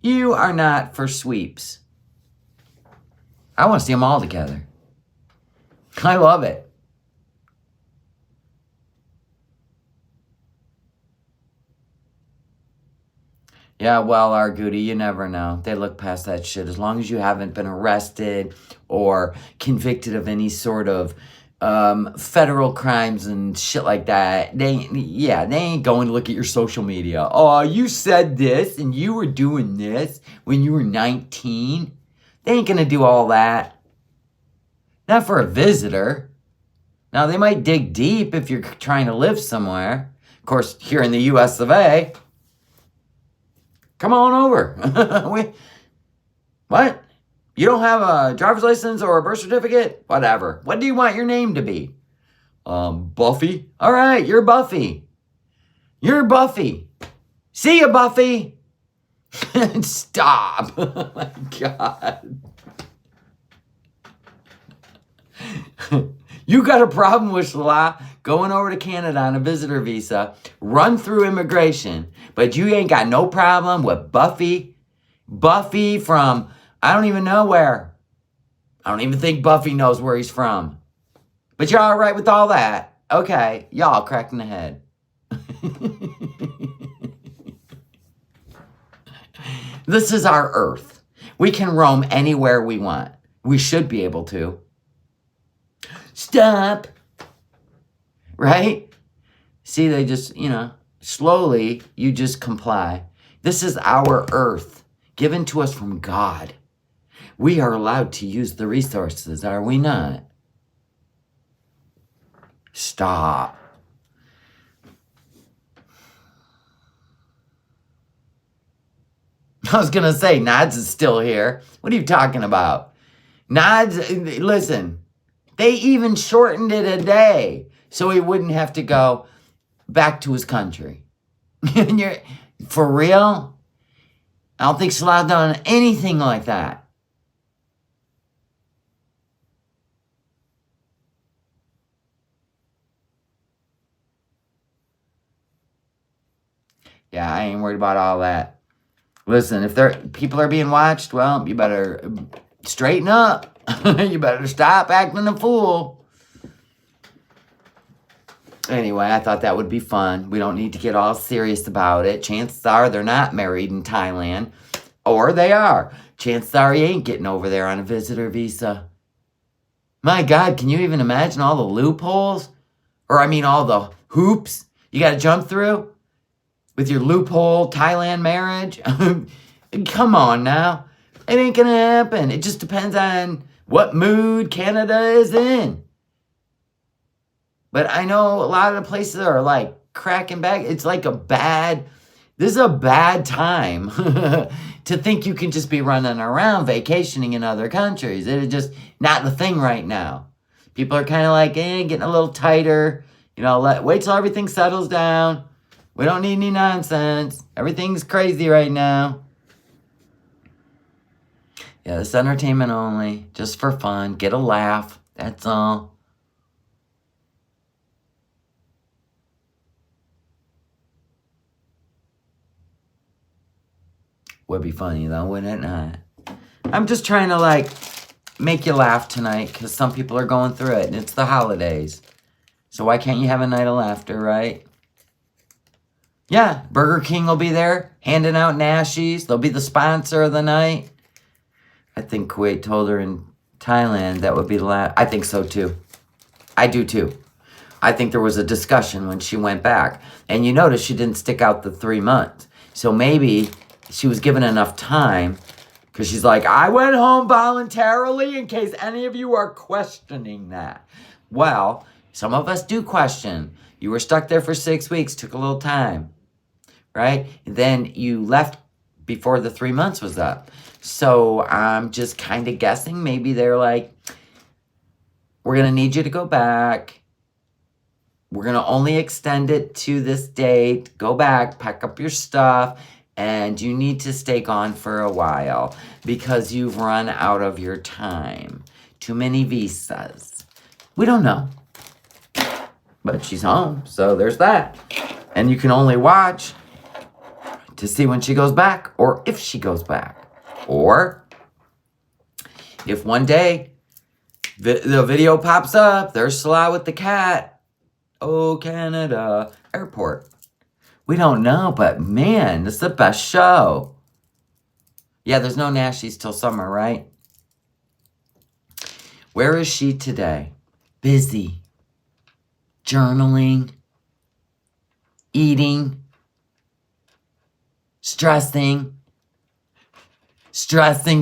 You are not for sweeps. I want to see them all together. I love it. Yeah, well, Argudi, you never know. They look past that shit. As long as you haven't been arrested or convicted of any sort of federal crimes and shit like that, they ain't going to look at your social media. Oh, you said this and you were doing this when you were 19. They ain't going to do all that. Not for a visitor. Now, they might dig deep if you're trying to live somewhere. Of course, here in the US of A. Come on over. What? You don't have a driver's license or a birth certificate? Whatever. What do you want your name to be? Buffy. All right, you're Buffy. You're Buffy. See ya, Buffy. Stop. Oh, my God. You got a problem with Salah going over to Canada on a visitor visa, run through immigration, but you ain't got no problem with Buffy. Buffy from, I don't even know where. I don't even think Buffy knows where he's from. But you're all right with all that. Okay, y'all cracking the head. This is our Earth. We can roam anywhere we want. We should be able to. Stop. Right? See, they just, slowly you just comply. This is our Earth, given to us from God. We are allowed to use the resources, are we not? Stop. I was going to say, Nods is still here. What are you talking about? Nods, listen, they even shortened it a day so he wouldn't have to go back to his country. For real? I don't think Salah's done anything like that. Yeah, I ain't worried about all that. Listen, if people are being watched, well, you better straighten up. You better stop acting a fool. Anyway, I thought that would be fun. We don't need to get all serious about it. Chances are they're not married in Thailand. Or they are. Chances are he ain't getting over there on a visitor visa. My God, can you even imagine all the loopholes? Or all the hoops you got to jump through? With your loophole Thailand marriage? Come on now. It ain't going to happen. It just depends on what mood Canada is in. But I know a lot of the places are like cracking back. It's like this is a bad time to think you can just be running around vacationing in other countries. It is just not the thing right now. People are kind of like, getting a little tighter. Wait till everything settles down. We don't need any nonsense. Everything's crazy right now. Yeah, it's entertainment only. Just for fun. Get a laugh. That's all. Would be funny though, wouldn't it not? I'm just trying to make you laugh tonight because some people are going through it and it's the holidays. So why can't you have a night of laughter, right? Yeah, Burger King will be there handing out Nashies. They'll be the sponsor of the night. I think Kuwait told her in Thailand that would be the last. I think so too. I do too. I think there was a discussion when she went back. And you notice she didn't stick out the 3 months. So maybe she was given enough time because she's like, I went home voluntarily in case any of you are questioning that. Well, some of us do question. You were stuck there for 6 weeks, took a little time, right? And then you left before the 3 months was up. So I'm just kind of guessing maybe they're like, we're going to need you to go back. We're going to only extend it to this date. Go back, pack up your stuff, and you need to stay gone for a while because you've run out of your time. Too many visas. We don't know. But she's home, so there's that. And you can only watch to see when she goes back or if she goes back. Or if one day the video pops up, there's Salah with the cat. Oh, Canada. Airport. We don't know, but man, this is the best show. Yeah, there's no Nashies till summer, right? Where is she today? Busy. Journaling. Eating. Stressing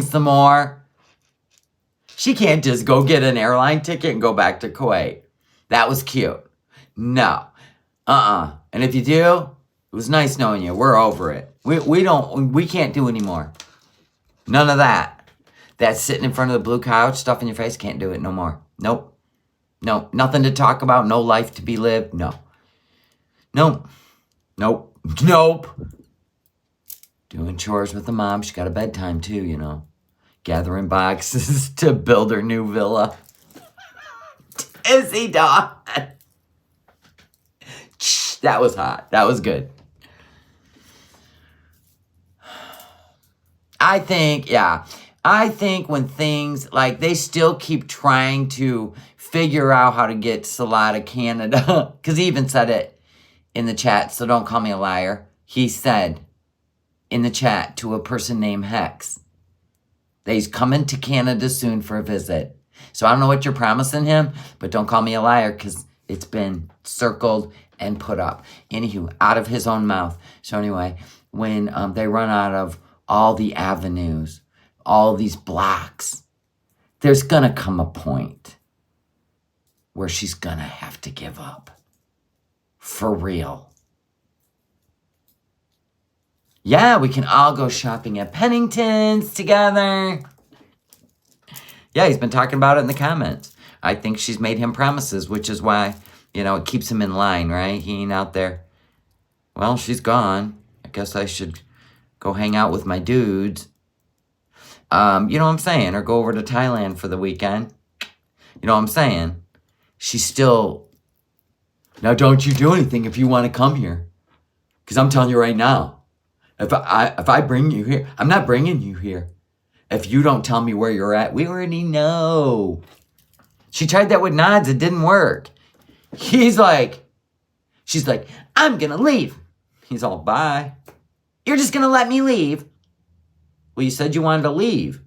some more. She can't just go get an airline ticket and go back to Kuwait. That was cute. No. And if you do, it was nice knowing you. We're over it. We can't do anymore. None of that. That sitting in front of the blue couch, stuff in your face, can't do it no more. Nope. No. Nothing to talk about. No life to be lived. No. Nope. Doing chores with the mom. She got a bedtime too, Gathering boxes to build her new villa. Is he done? That was hot. That was good. I think when things like they still keep trying to figure out how to get Salah to Canada, because he even said it in the chat, so don't call me a liar. He said in the chat to a person named Hex that he's coming to Canada soon for a visit. So I don't know what you're promising him, but don't call me a liar because it's been circled and put up. Anywho, out of his own mouth. So anyway, when they run out of all the avenues, all these blocks, there's going to come a point where she's going to have to give up. For real. Yeah, we can all go shopping at Pennington's together. Yeah, he's been talking about it in the comments. I think she's made him promises, which is why, it keeps him in line, right? He ain't out there. Well, she's gone. I guess I should go hang out with my dudes. You know what I'm saying? Or go over to Thailand for the weekend. You know what I'm saying? She's still... Now, don't you do anything if you want to come here. Because I'm telling you right now, if I bring you here, I'm not bringing you here. If you don't tell me where you're at, we already know. She tried that with Nods. It didn't work. She's like, I'm going to leave. He's all, bye. You're just going to let me leave? Well, you said you wanted to leave.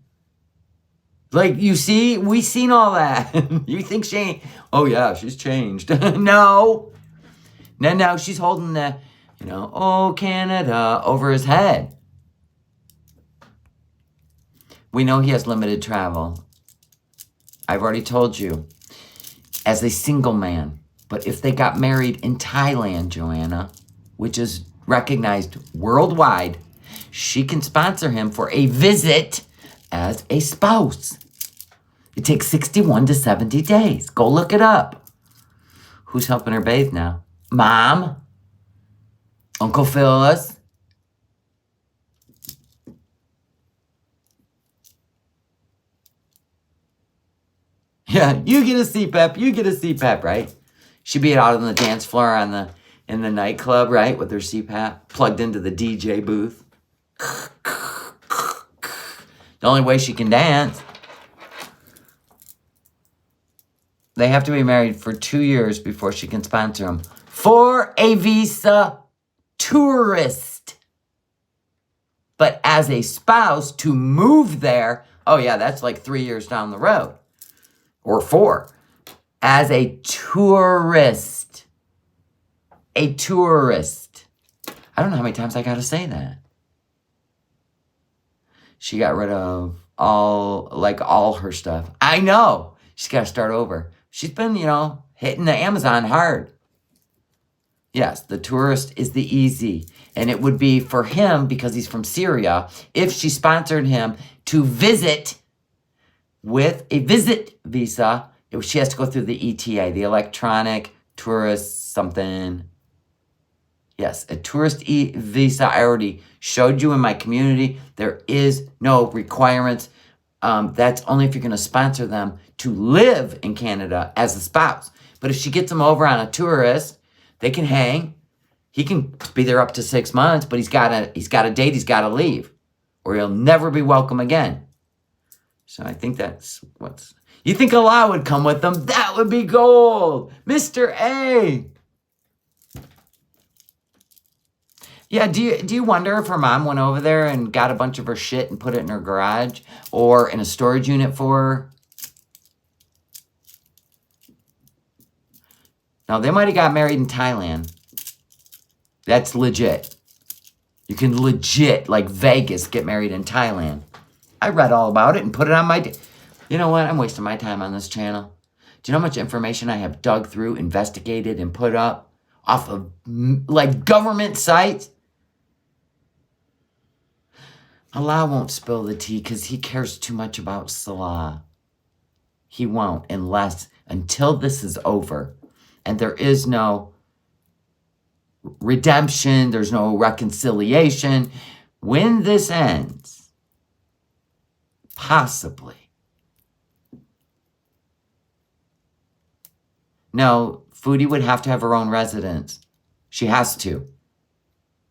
Like, you see, we seen all that. You think she ain't, oh yeah, she's changed. No, she's holding the, oh, Canada over his head. We know he has limited travel. I've already told you, as a single man. But if they got married in Thailand, Joanna, which is recognized worldwide, she can sponsor him for a visit as a spouse. It takes 61 to 70 days. Go look it up. Who's helping her bathe now? Mom? Uncle Phyllis? Yeah, you get a CPAP, right? She'd be out on the dance floor in the nightclub, right? With her CPAP plugged into the DJ booth. The only way she can dance. They have to be married for 2 years before she can sponsor him for a visa tourist. But as a spouse to move there, oh yeah, that's like 3 years down the road. Or 4. As a tourist. A tourist. I don't know how many times I got to say that. She got rid of all her stuff. I know. She's got to start over. She's been, hitting the Amazon hard. Yes, the tourist is the easy. And it would be for him, because he's from Syria, if she sponsored him to visit with a visit visa, she has to go through the ETA, the electronic tourist something. Yes, a tourist visa. I already showed you in my community. There is no requirements. That's only if you're going to sponsor them to live in Canada as a spouse. But if she gets him over on a tourist, they can hang. He can be there up to 6 months, but he's got a date. He's got to leave, or he'll never be welcome again. So I think that's what's... You think Allah would come with them? That would be gold. Mr. A. Yeah, do you wonder if her mom went over there and got a bunch of her shit and put it in her garage or in a storage unit for her? Now, they might have got married in Thailand. That's legit. You can legit, like Vegas, get married in Thailand. I read all about it and put it on my... You know what? I'm wasting my time on this channel. Do you know how much information I have dug through, investigated, and put up off of, government sites? Allah won't spill the tea because he cares too much about Salah. He won't until this is over. And there is no redemption. There's no reconciliation. When this ends, possibly. No, Foodie would have to have her own residence. She has to.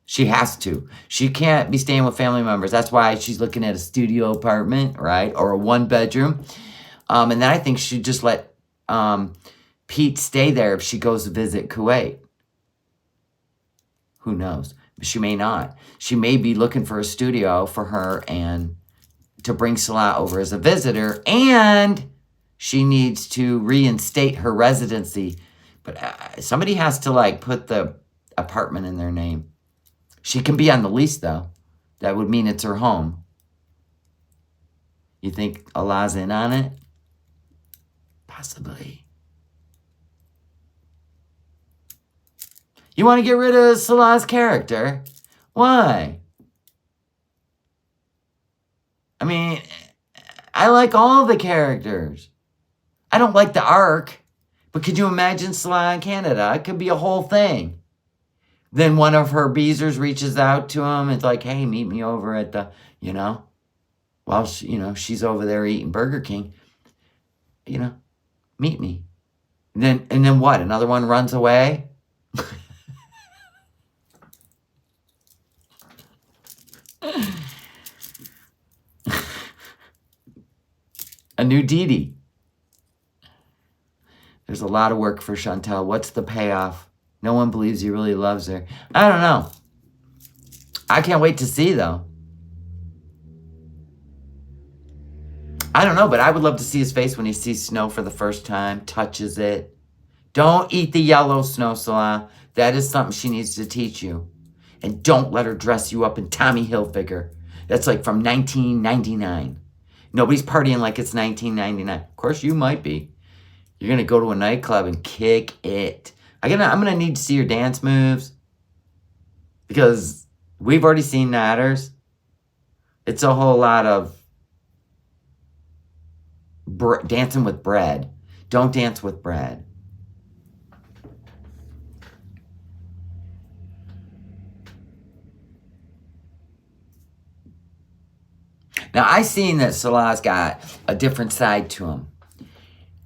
She has to. She can't be staying with family members. That's why she's looking at a studio apartment, right? Or a 1-bedroom. And then I think she'd just let Pete stay there if she goes to visit Kuwait. Who knows? But she may not. She may be looking for a studio for her and to bring Salah over as a visitor. And she needs to reinstate her residency. But somebody has to like put the apartment in their name. She can be on the lease, though. That would mean it's her home. You think Allah's in on it? Possibly. You want to get rid of Salah's character? Why? I mean, I like all the characters. I don't like the arc. But could you imagine Salah in Canada? It could be a whole thing. Then one of her beezers reaches out to him. It's like, hey, meet me over at the, while she's over there eating Burger King. Meet me. And then what? Another one runs away? A new Dee. There's a lot of work for Chantal. What's the payoff? No one believes he really loves her. I don't know. I can't wait to see, though. I don't know, but I would love to see his face when he sees snow for the first time, touches it. Don't eat the yellow snow, Salah. That is something she needs to teach you. And don't let her dress you up in Tommy Hilfiger. That's like from 1999. Nobody's partying like it's 1999. Of course, you might be. You're going to go to a nightclub and kick it. I'm gonna need to see your dance moves. Because we've already seen Natters. It's a whole lot of dancing with bread. Don't dance with bread. Now, I seen that Salah's got a different side to him.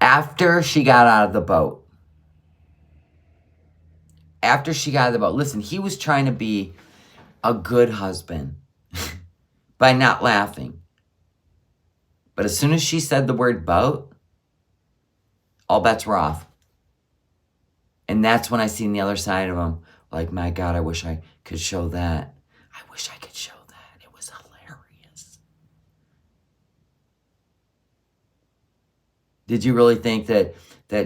After she got out of the boat. Listen, he was trying to be a good husband by not laughing. But as soon as she said the word boat, all bets were off. And that's when I seen the other side of him. Like, my God, I wish I could show that. I wish I could show that. It was hilarious. Did you really think that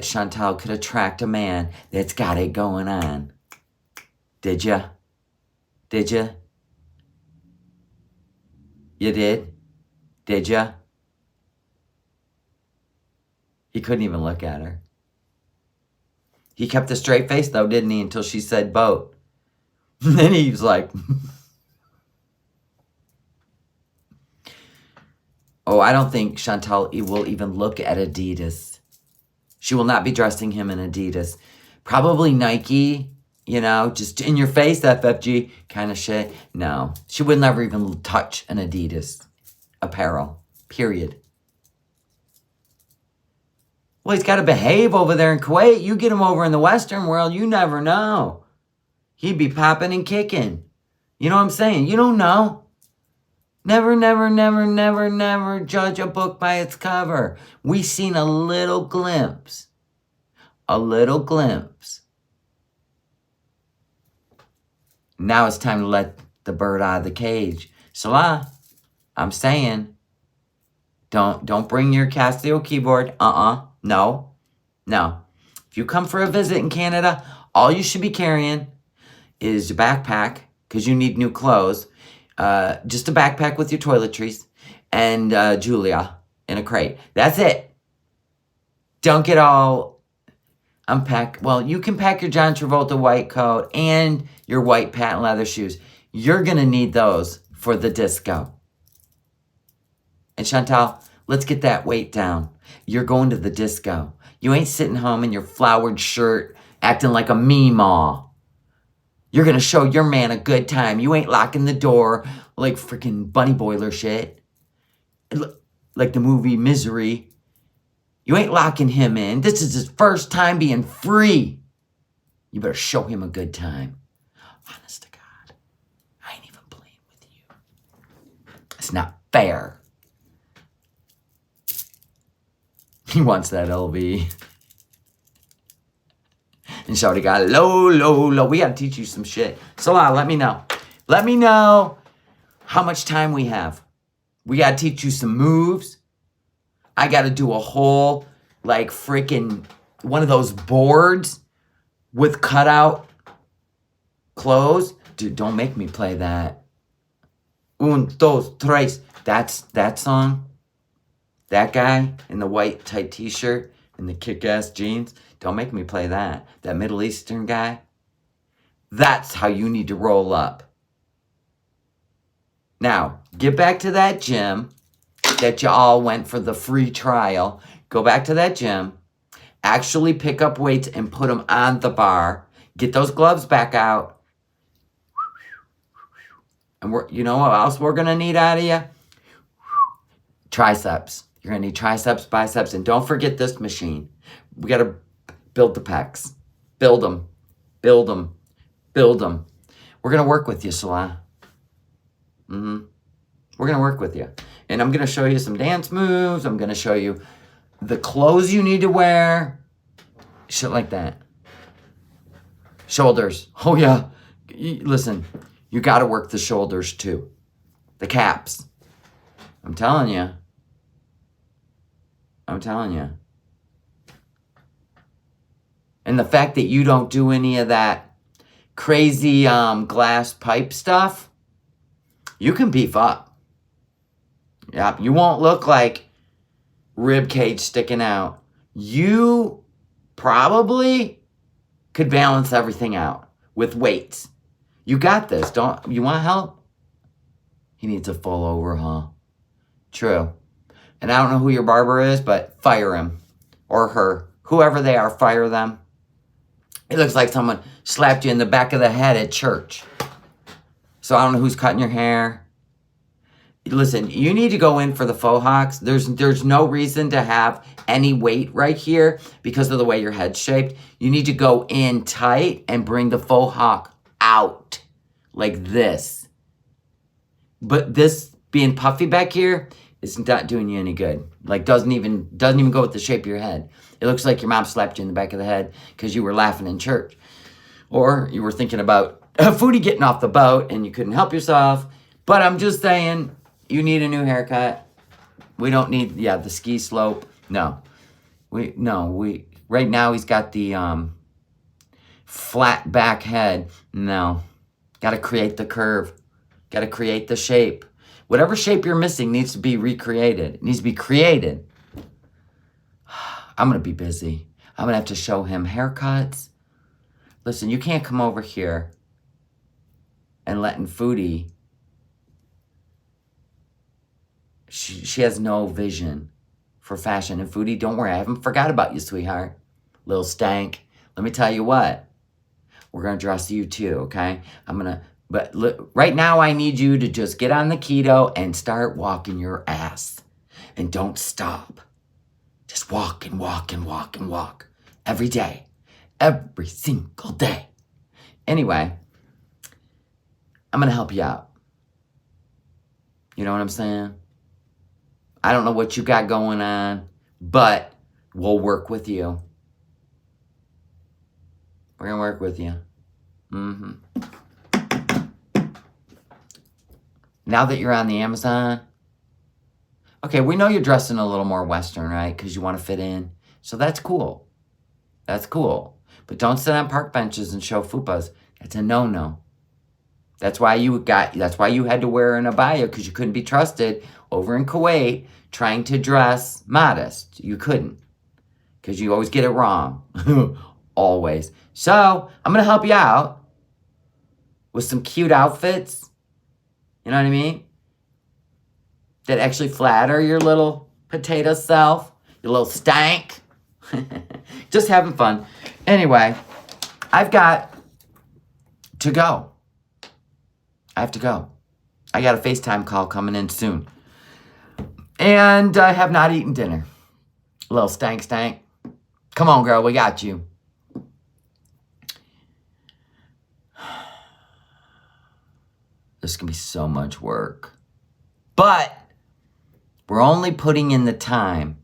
Chantal could attract a man that's got it going on? Did ya? Did ya? You did? Did ya? He couldn't even look at her. He kept a straight face, though, didn't he? Until she said boat. And then he was like... Oh, I don't think Chantal will even look at Adidas. She will not be dressing him in Adidas. Probably Nike, just in your face, FFG kind of shit. No, she would never even touch an Adidas apparel, period. Well, he's got to behave over there in Kuwait. You get him over in the Western world, you never know. He'd be popping and kicking. You know what I'm saying? You don't know. Never, never, never, never, never judge a book by its cover. We seen a little glimpse. A little glimpse. Now it's time to let the bird out of the cage. Salah, I'm saying, don't bring your Casio keyboard. No. If you come for a visit in Canada, all you should be carrying is your backpack, because you need new clothes. Just a backpack with your toiletries and Julia in a crate. That's it. Don't get all unpacked. Well, you can pack your John Travolta white coat and your white patent leather shoes. You're going to need those for the disco. And Chantal, let's get that weight down. You're going to the disco. You ain't sitting home in your flowered shirt acting like a meemaw. You're going to show your man a good time. You ain't locking the door like freaking bunny boiler shit. Like the movie Misery. You ain't locking him in. This is his first time being free. You better show him a good time. Honest to God. I ain't even playing with you. It's not fair. He wants that LV. And Shorty got low. We gotta teach you some shit. So let me know. Let me know how much time we have. We gotta teach you some moves. I gotta do a whole, like, freaking one of those boards with cutout clothes. Dude, don't make me play that. Un, dos, tres. That's that song. That guy in the white tight t-shirt and the kick-ass jeans. Don't make me play that. That Middle Eastern guy. That's how you need to roll up. Now, get back to that gym that you all went for the free trial. Go back to that gym. Actually pick up weights and put them on the bar. Get those gloves back out. And you know what else we're going to need out of you? Triceps. You're going to need triceps, biceps, and don't forget this machine. We got to build the pecs. Build them. Build them. Build them. We're going to work with you, Salah. We're going to work with you. And I'm going to show you some dance moves. I'm going to show you the clothes you need to wear. Shit like that. Shoulders. Oh, yeah. Listen, you got to work the shoulders, too. The caps. I'm telling you. I'm telling you. And the fact that you don't do any of that crazy glass pipe stuff, you can beef up. Yeah, you won't look like rib cage sticking out. You probably could balance everything out with weights. You got this. Don't you want help? He needs a full overhaul. True. And I don't know who your barber is, but fire him or her. Whoever they are, fire them. It looks like someone slapped you in the back of the head at church. So I don't know who's cutting your hair. Listen, you need to go in for the faux hawks. There's no reason to have any weight right here because of the way your head's shaped. You need to go in tight and bring the faux hawk out like this. But this being puffy back here is not doing you any good. Like doesn't even go with the shape of your head. It looks like your mom slapped you in the back of the head because you were laughing in church. Or you were thinking about a foodie getting off the boat and you couldn't help yourself. But I'm just saying, you need a new haircut. We don't need, the ski slope. No. Right now he's got the flat back head. No. Got to create the curve. Got to create the shape. Whatever shape you're missing needs to be recreated. It needs to be created. I'm going to be busy. I'm going to have to show him haircuts. Listen, you can't come over here and letting Foodie. She has no vision for fashion. And Foodie, don't worry, I haven't forgot about you, sweetheart. Little stank. Let me tell you what. We're going to dress you too, okay? But look, right now I need you to just get on the keto and start walking your ass. And don't stop. Just walk and walk and walk and walk. Every day. Every single day. Anyway, I'm going to help you out. You know what I'm saying? I don't know what you got going on, but we'll work with you. We're going to work with you. Now that you're on the Amazon, okay, we know you're dressing a little more Western, right? Because you want to fit in. So that's cool. That's cool. But don't sit on park benches and show fupas. That's a no-no. That's why you had to wear an abaya, because you couldn't be trusted over in Kuwait trying to dress modest. You couldn't. Because you always get it wrong. Always. So, I'm going to help you out with some cute outfits. You know what I mean? That actually flatter your little potato self. Your little stank. Just having fun. Anyway, I've got to go. I have to go. I got a FaceTime call coming in soon. And I have not eaten dinner. Little stank. Come on, girl, we got you. This can be so much work. But we're only putting in the time.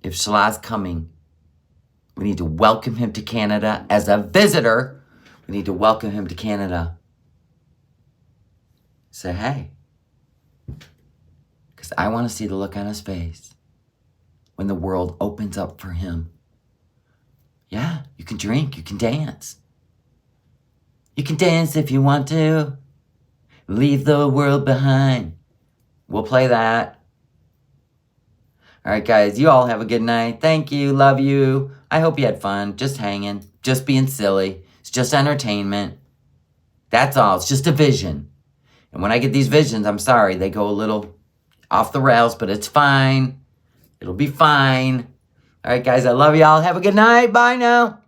If Shalah's coming, we need to welcome him to Canada as a visitor. We need to welcome him to Canada. Say, hey. Because I want to see the look on his face when the world opens up for him. Yeah, you can drink, you can dance. You can dance if you want to. Leave the world behind. We'll play that. All right, guys, you all have a good night. Thank you, love you. I hope you had fun, just hanging, just being silly. It's just entertainment. That's all, it's just a vision. And when I get these visions, I'm sorry, they go a little off the rails, but it's fine. It'll be fine. All right, guys, I love y'all. Have a good night. Bye now.